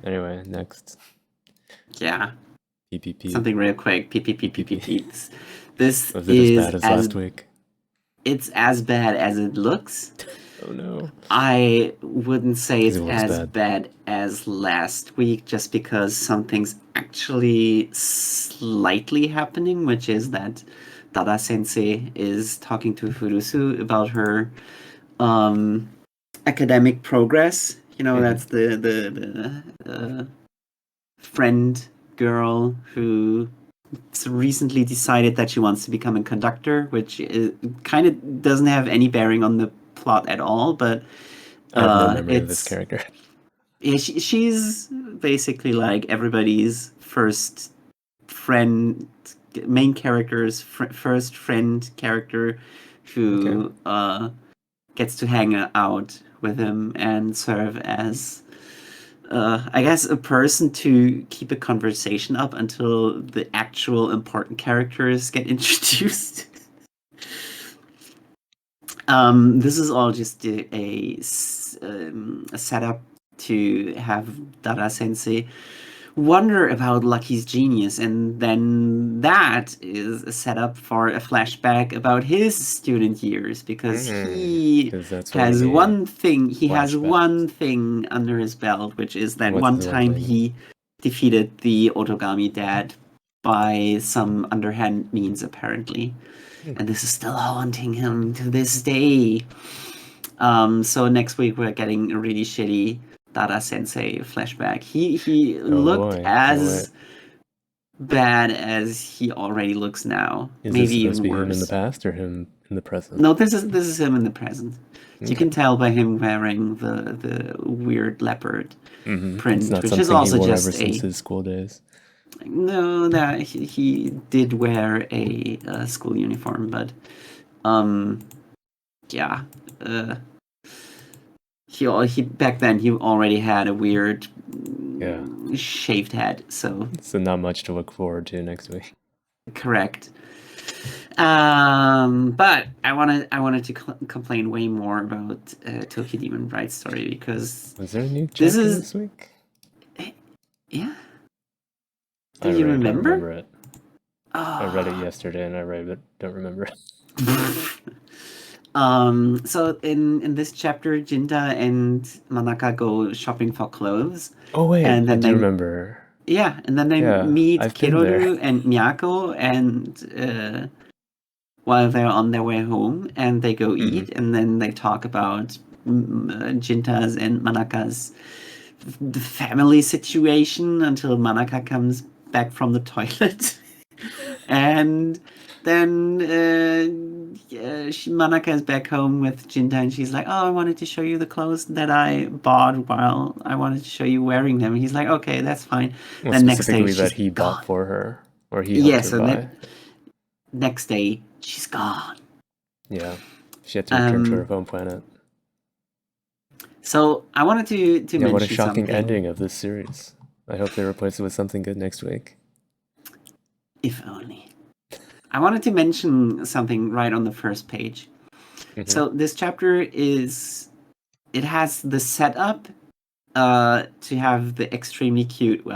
Anyway, next. Yeah. PPP. Something real quick. PPPPPP. This was it as bad as last week? It's as bad as it looks. Oh no. I wouldn't say it's as bad as last week, just because something's actually slightly happening, which is that Dada Sensei is talking to Furusu about her academic progress. You know, that's the friend girl who recently decided that she wants to become a conductor, which kind of doesn't have any bearing on the plot at all, but I have no memory of this character. Yeah, she's basically like everybody's first friend, main character's first friend character who gets to hang out with him and serve as I guess a person to keep a conversation up until the actual important characters get introduced. This is all just a setup to have Dada Sensei wonder about Lucky's genius, and then that is a setup for a flashback about his student years, because he 'Cause that's where has we one thing. He has flashback. one thing under his belt, which is that What's one the one time thing? he defeated the Otogami dad by some underhand means, apparently. And this is still haunting him to this day. So next week we're getting a really shitty Dada Sensei flashback. He looked boy. as bad as he already looks now. Is Maybe this supposed even to be worse. him in the past or him in the present? No, this is him in the present. You can tell by him wearing the weird leopard print, It's not which something is also he wore just ever since his school days. No, that he did wear a school uniform, but yeah, he back then he already had a weird shaved head, so not much to look forward to next week. Correct. But I wanted to complain way more about Tokyo Demon Bride story, because was there a new chapter this week? Yeah. Do you remember? I don't remember it. I read it yesterday and I read it, don't remember it. So in this chapter, Jinta and Manaka go shopping for clothes. Oh wait, and then I do remember. Yeah, and then they meet Keroru and Miyako, and while they're on their way home, and they go eat, and then they talk about Jinta's and Manaka's family situation until Manaka comes back from the toilet. And then Manaka is back home with Jinta, and she's like, "Oh, I wanted to show you the clothes that I bought while I wanted to show you wearing them." And he's like, "Okay, that's fine." Well, then next day, that he bought for her, or he helped her buy. Next day, she's gone. Yeah, she had to return to her home planet. So I wanted to mention what a shocking something. ending of this series. I hope they replace it with something good next week. If only. I wanted to mention something right on the first page. So this chapter it has the setup to have the extremely cute,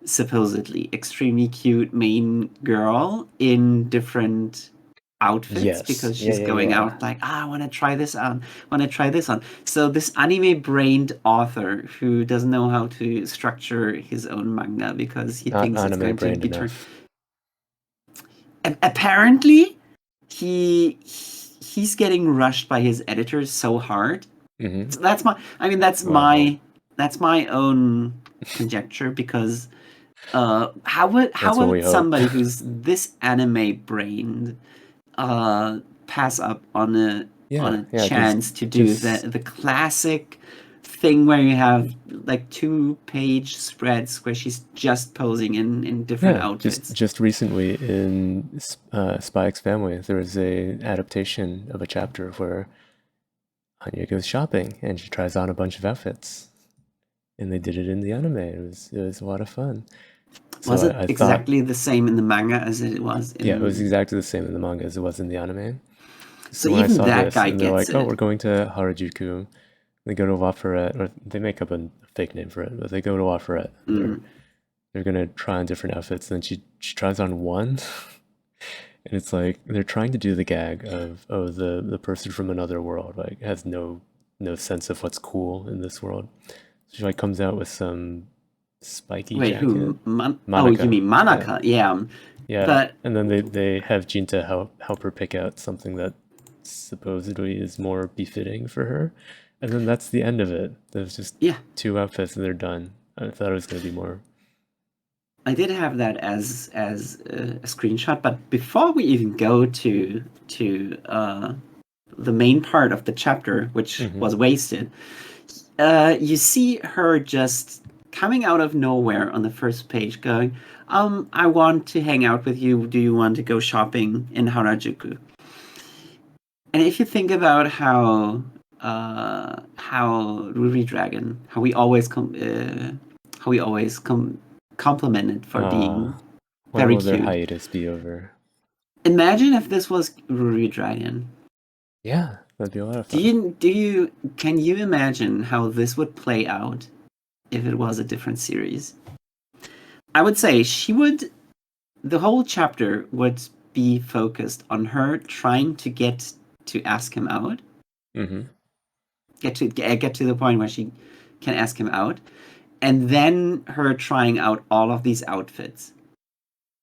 supposedly extremely cute main girl in different outfits, because she's going out like, I want to try this on, So this anime-brained author who doesn't know how to structure his own manga because he thinks it's going to be turned. Apparently, he's getting rushed by his editors so hard. So that's my own conjecture, because how would somebody who's this anime brained pass up on a chance to do the classic thing where you have like 2-page spreads where she's just posing in different outfits. Just recently in Spy X Family, there was a adaptation of a chapter where Anya goes shopping and she tries on a bunch of outfits, and they did it in the anime. It was a lot of fun. Was it exactly the same in the manga as it was? Yeah, it was exactly the same in the manga as it was in the anime. So even that guy gets like, "Oh, we're going to Harajuku." They go to La Ferret, or they make up a fake name for it, but they go to La Ferret. They're gonna try on different outfits, and she tries on one, and it's like they're trying to do the gag of the person from another world like has no sense of what's cool in this world. So she like comes out with some spiky jacket. Who? Oh, you mean Manaka? Yeah. But and then they have Jinta help her pick out something that supposedly is more befitting for her. And then that's the end of it. There's just 2 outfits and they're done. I thought it was going to be more. I did have that as a screenshot, but before we even go to the main part of the chapter, which was wasted, you see her just coming out of nowhere on the first page going, I want to hang out with you. Do you want to go shopping in Harajuku? And if you think about how Ruri Dragon, how we always complimented for being very cute. When will their hiatus be over? Imagine if this was Ruri Dragon. Yeah, That'd be a lot of fun. Can you imagine how this would play out if it was a different series? I would say the whole chapter would be focused on her trying to get to ask him out. Mm-hmm. Get to the point where she can ask him out, and then her trying out all of these outfits.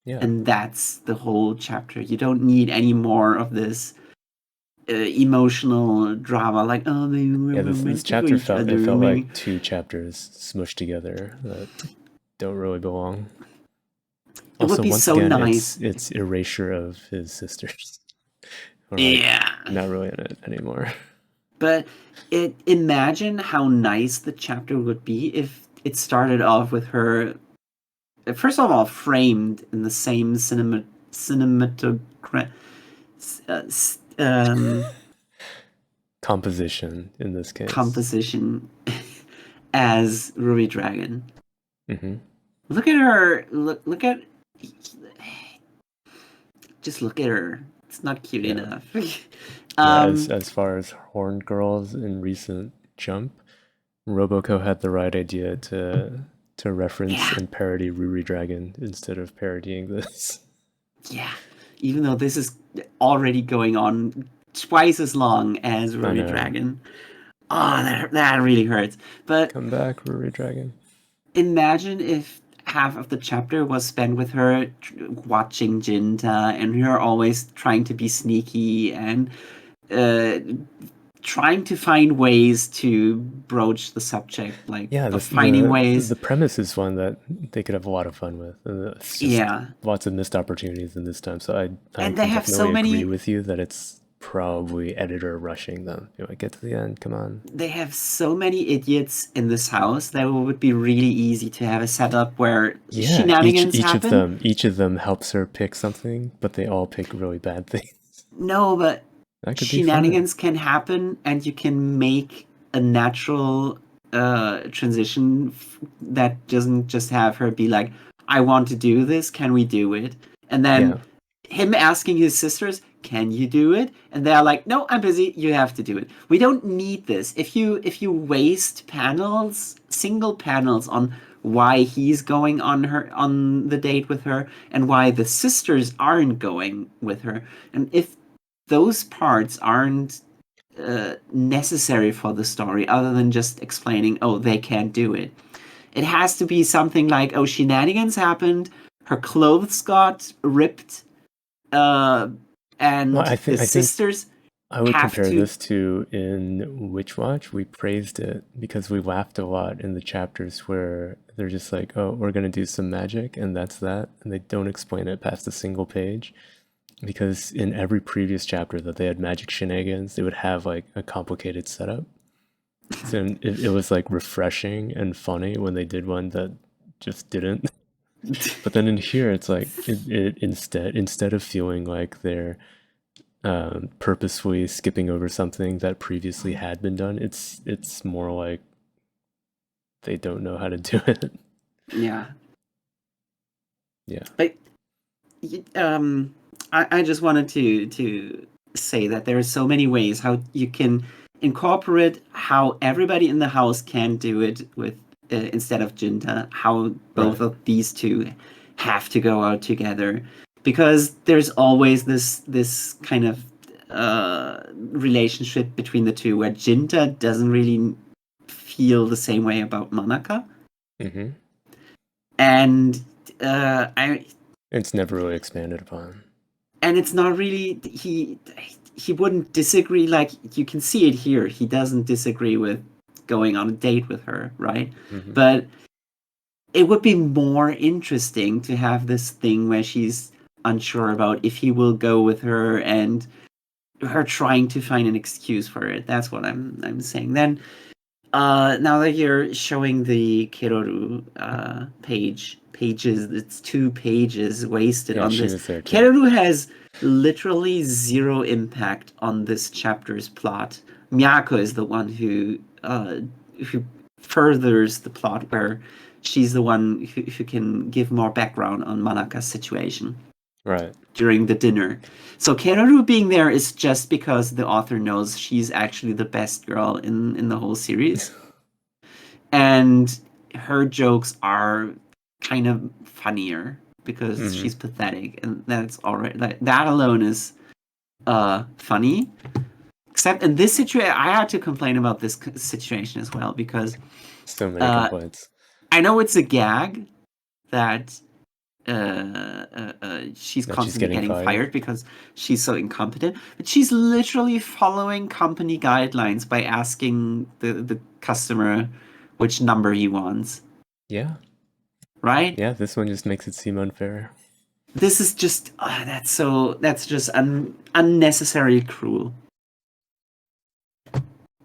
Yeah. And that's the whole chapter. You don't need any more of this emotional drama, like, oh, they were Yeah, this romantic chapter with each other. it felt maybe. like two chapters smushed together that don't really belong. It would Also, be once so again, nice. it's erasure of his sisters. Or like, Yeah. not really in it anymore. But imagine how nice the chapter would be if it started off with her, first of all, framed in the same cinematograph. Composition in this case. Composition as Ruby Dragon. Mm-hmm. Look at her. Look at. Just look at her. It's not cute enough. As far as horned girls in recent Jump, Roboco had the right idea to reference and parody Ruri Dragon instead of parodying this. Yeah, even though this is already going on twice as long as Ruri Dragon. Oh, that really hurts. But come back, Ruri Dragon. Imagine if half of the chapter was spent with her watching Jinta and her always trying to be sneaky and trying to find ways to broach the subject, like finding ways. The premise is one that they could have a lot of fun with. It's just lots of missed opportunities in this time. So I and they have so many. Agree with you that it's probably editor rushing them. You know, get to the end. Come on. They have so many idiots in this house that it would be really easy to have a setup where shenanigans happen. Each of them helps her pick something, but they all pick really bad things. No, but shenanigans can happen, and you can make a natural transition that doesn't just have her be like, "I want to do this. Can we do it?" And then him asking his sisters, "Can you do it?" And they're like, "No, I'm busy. You have to do it." We don't need this. If you waste single panels on why he's going on the date with her and why the sisters aren't going with her, and if those parts aren't necessary for the story, other than just explaining, oh, they can't do it. It has to be something like, oh, shenanigans happened, her clothes got ripped, and sisters. I would compare this to in Witch Watch. We praised it because we laughed a lot in the chapters where they're just like, oh, we're going to do some magic, and that's that. And they don't explain it past a single page. Because in every previous chapter that they had magic shenanigans, they would have like a complicated setup. So it was like refreshing and funny when they did one that just didn't. But then in here, it's like instead of feeling like they're purposefully skipping over something that previously had been done, it's more like they don't know how to do it. Yeah. Yeah. Like, I just wanted to say that there are so many ways how you can incorporate how everybody in the house can do it with instead of Jinta, how both of these two have to go out together, because there's always this kind of relationship between the two where Jinta doesn't really feel the same way about Monaka. Mm-hmm. And it's never really expanded upon. And it's not really, he wouldn't disagree, like, you can see it here. He doesn't disagree with going on a date with her, right? Mm-hmm. But it would be more interesting to have this thing where she's unsure about if he will go with her and her trying to find an excuse for it. That's what I'm saying. Then, now that you're showing the Keroru pages, it's 2 pages wasted on this. Kakeru has literally zero impact on this chapter's plot. Miyako is the one who furthers the plot, where she's the one who can give more background on Manaka's situation. Right. during the dinner. So Kakeru being there is just because the author knows she's actually the best girl in the whole series. And her jokes are kind of funnier because she's pathetic, and that's already that alone is funny. Except in this situation, I had to complain about this situation as well because So many complaints. I know it's a gag that she's That she's constantly getting getting fired because she's so incompetent. But she's literally following company guidelines by asking the customer which number he wants. Yeah. Right? Yeah, this one just makes it seem unfair. This is just that's just unnecessarily cruel.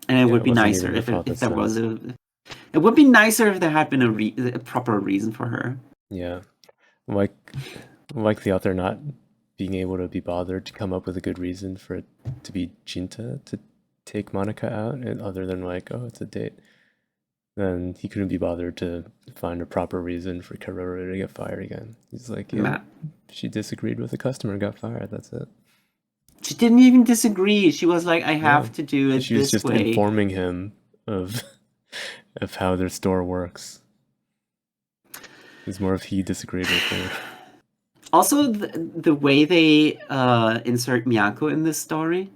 And it would be wasn't nicer even her if fault, if that there was sucks. it would be nicer if there had been a proper reason for her. Yeah. Like the author not being able to be bothered to come up with a good reason for it to be Jinta to take Monica out, and other than like, oh, it's a date. Then he couldn't be bothered to find a proper reason for Kakeru to get fired again. He's like, yeah, she disagreed with a customer, got fired. That's it. She didn't even disagree. She was like, I have to do it She was this just way. informing him of of how their store works. It's more if he disagreed with her. Also, the way they insert Miyako in this story,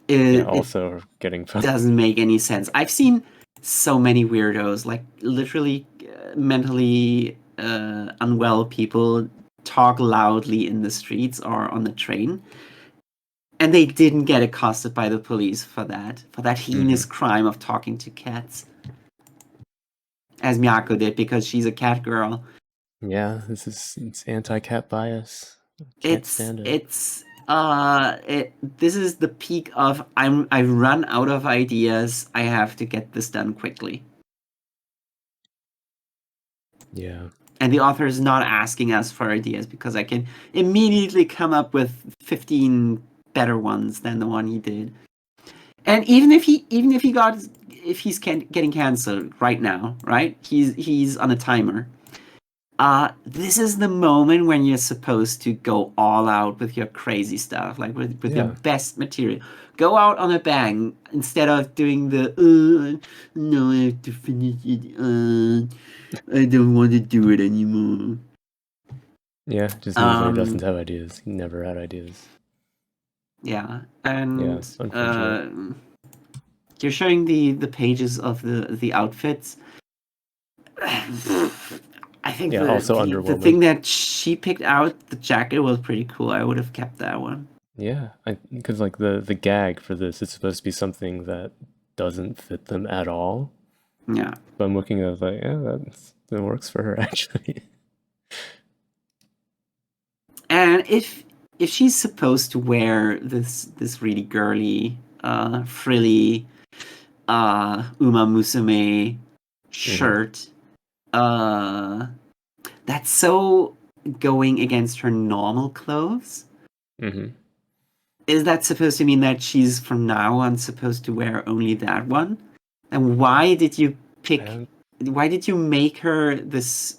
also getting fired. Doesn't make any sense. I've seen so many weirdos, like literally mentally unwell people, talk loudly in the streets or on the train, and they didn't get accosted by the police for that heinous crime of talking to cats, as Miyako did, because she's a cat girl. Yeah, it's anti-cat bias. Can't stand it. This is the peak of I've run out of ideas. I have to get this done quickly. Yeah. And the author is not asking us for ideas because I can immediately come up with 15 better ones than the one he did. And even if he's getting canceled right now, right? He's on a timer. This is the moment when you're supposed to go all out with your crazy stuff, like with your best material. Go out on a bang instead of doing the no, I have to finish it. I don't want to do it anymore. Yeah, just means that he doesn't have ideas. He never had ideas. Yeah, and you're showing the pages of the outfits. I think the thing that she picked out, the jacket, was pretty cool. I would have kept that one. Yeah, because like the gag for this is supposed to be something that doesn't fit them at all. Yeah. But I'm looking at it like, yeah, that works for her actually. And if she's supposed to wear this really girly, frilly, Uma Musume shirt, that's so going against her normal clothes. Is that supposed to mean that she's from now on supposed to wear only that one? And why did you pick? Why did you make her this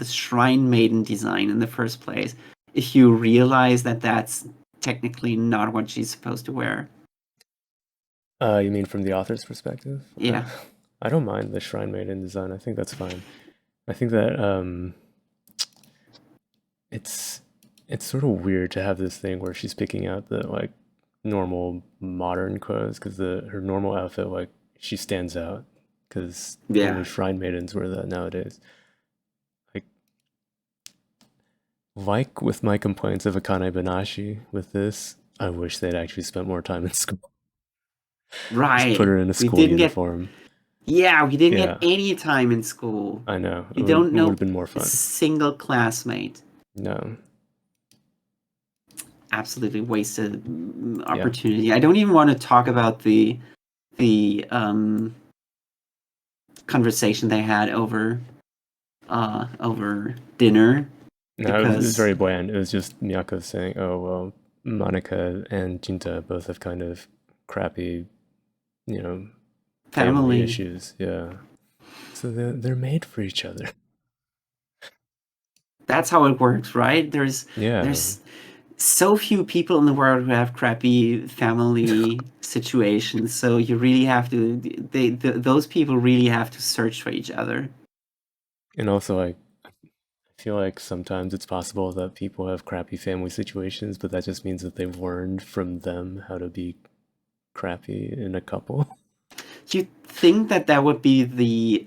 shrine maiden design in the first place? If you realize that that's technically not what she's supposed to wear. You mean from the author's perspective? Yeah. I don't mind the shrine maiden design. I think that's fine. I think that it's sort of weird to have this thing where she's picking out the like normal modern clothes because her normal outfit, like, she stands out because only shrine maidens wear that nowadays. Like with my complaints of Akane-banashi, with this, I wish they'd actually spent more time in school. Right. Just put her in a school uniform. We didn't get any time in school. I know. We don't know would have been more fun. A single classmate. No. Absolutely wasted opportunity. Yeah. I don't even want to talk about the conversation they had over dinner. No, it was very bland. It was just Miyako saying, oh, well, Monica and Jinta both have kind of crappy, family issues. Yeah. So they're made for each other. That's how it works, right? Yeah, There's so few people in the world who have crappy family situations, so you really have to those people really have to search for each other. and also like I feel like sometimes it's possible that people have crappy family situations, but that just means that they've learned from them how to be crappy in a couple. You'd think that that would be the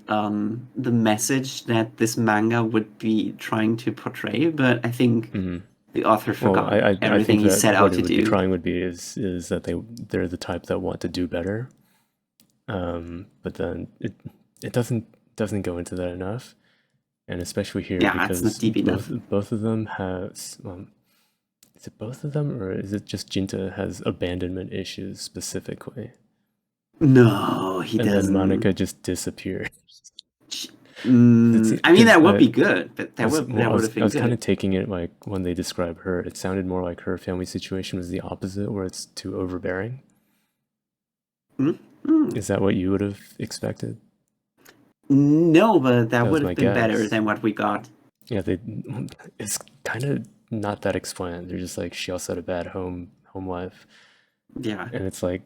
message that this manga would be trying to portray, but I think Mhm. the author Well, forgot I everything think he that set out what to it would be do. trying would be is that they're the type that want to do better. But then it doesn't go into that enough, and especially here Yeah, it's not because deep enough. both of them has is it both of them or is it just Jinta has abandonment issues specifically, No, he and then doesn't. Monica just disappeared. I mean, Because that would be good, but I that would have I been was kind of good. taking it like when they describe her, it sounded more like her family situation was the opposite, where it's too overbearing. Hmm? Hmm. Is that what you would have expected? No, but that That would was have my been better guess. than what we got. Yeah, they. It's kind of not that explained. They're just like she also had a bad home life, Yeah. and it's like,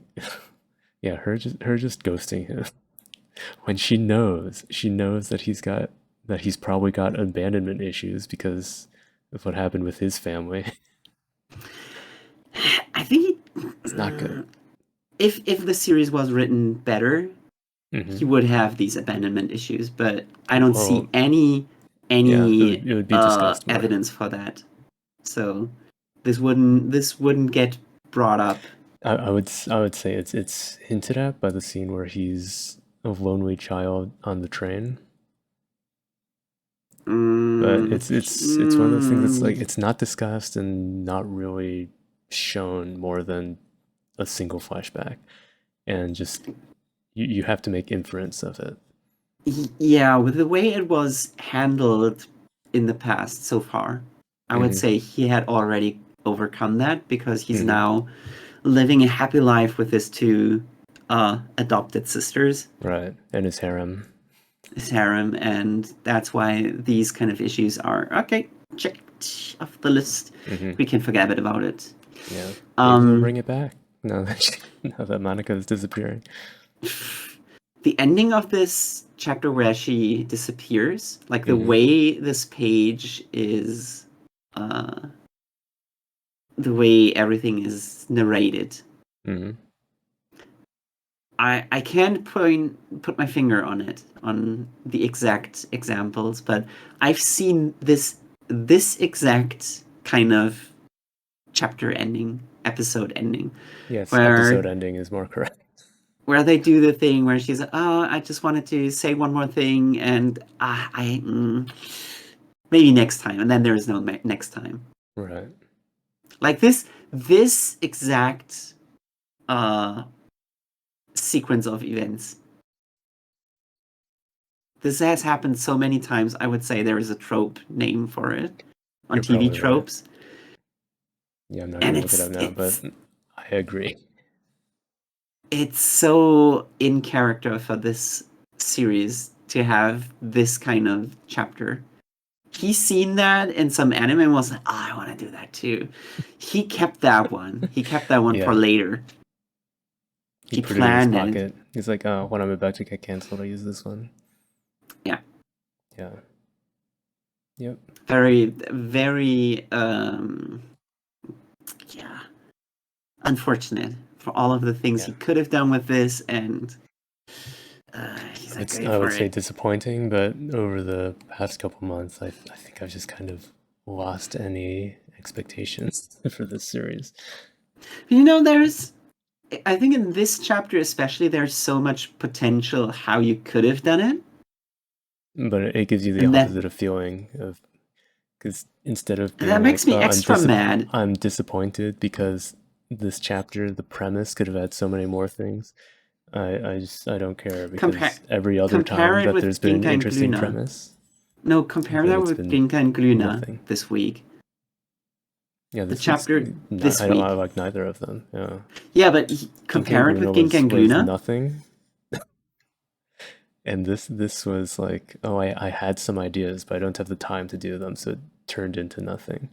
yeah, her just ghosting him when she knows that he's probably got abandonment issues because of what happened with his family. I think It's not good. if the series was written better, he Hmm. would have these abandonment issues, but I don't see Well, yeah, any it would be discussed more. evidence for that. So this wouldn't get brought up. I would say it's hinted at by the scene where he's a lonely child on the train. But Mm, it's one of those things that's mm, like it's not discussed and not really shown more than a single flashback, and just you have to make inference of it. yeah, with the way it was handled in the past so far, I would Hmm. say he had already overcome that because he's Hmm. now living a happy life with his two adopted sisters, Right, and his harem. his harem, and that's why these kind of issues are okay. Checked off the list. Hmm. We can forget about it. Yeah, maybe they'll Um, bring it back now that now that Monica is disappearing. the ending of this chapter where she disappears, like the Hmm. way this page is, uh, the way everything is narrated. Hmm. I can't put my finger on it on the exact examples, but I've seen this exact kind of chapter ending, episode ending, Yes, episode where ending is more correct. they do the thing where she's like, "Oh, I just wanted to say one more thing, and maybe next time," and then there is no next time. Right. Like this exact uh sequence of events. This has happened so many times. I would say there is a trope name for it on You're TV probably right. tropes, Yeah, I'm not and gonna look it up now, but I agree. it's so in character for this series to have this kind of chapter. He's seen that in some anime and was like, oh, I want to do that too. He kept that one. He kept that one for Yeah, later. he He put it in his planned it. pocket. He's like, oh, when I'm about to get canceled, I use this one. Yeah. Yeah. Yep. Very, very, yeah, unfortunate for all of the things he Yeah. could have done with this, and he's not going I for would say it. disappointing, but over the past couple months, I think I've just kind of lost any expectations for this series. There's, I think in this chapter especially, there's so much potential how you could have done it, But it gives you the and opposite of feeling of because instead of being that like, makes me oh, extra mad. I'm disappointed because this chapter, the premise could have had so many more things. I don't care Compare because every other compare time it that with there's been an Ginka and interesting Glüna. premise, No, I compare feel like that it's with been Ginka and Glüna nothing. this week. Yeah, The this week's chapter not. this I week. like neither of them. Yeah, Yeah, but Ginka and compare it with Gluna Ginka and was Glüna. nothing, and this was like, oh, I had some ideas, but I don't have the time to do them, so turned into nothing.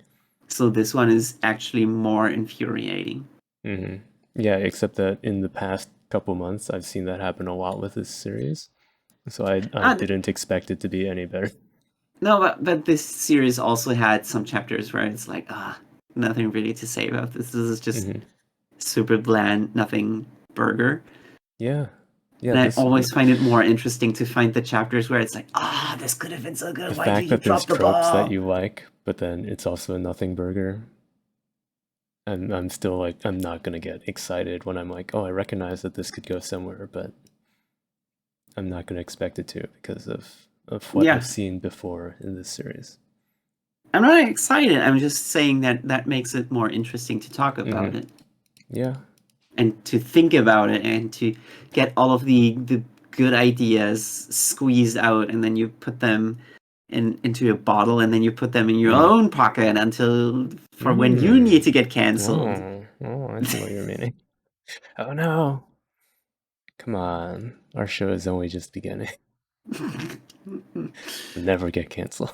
So this one is actually more infuriating. Yeah, except that in the past couple months, I've seen that happen a lot with this series. So I Ah, didn't expect it to be any better. no, but this series also had some chapters where it's like, nothing really to say about this. This is just super bland, nothing burger. Yeah. Yeah, And I always find it more interesting to find the chapters where it's like, this could have been so good. the Why fact did you that there's drop the tropes ball? that you like, but then it's also a nothing burger. And I'm still like, I'm not gonna get excited when I'm like, oh, I recognize that this could go somewhere, but I'm not gonna expect it to because of what Yeah. I've seen before in this series. I'm not excited. I'm just saying that makes it more interesting to talk about it. Yeah. And to think about it and to get all of the good ideas squeezed out, and then you put them into a bottle, and then you put them in your own pocket until for when you need to get canceled. Oh, I see what you're meaning. Oh no. Come on. Our show is only just beginning. Never get canceled.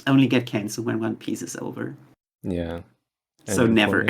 Only get canceled when One Piece is over. Yeah. So never.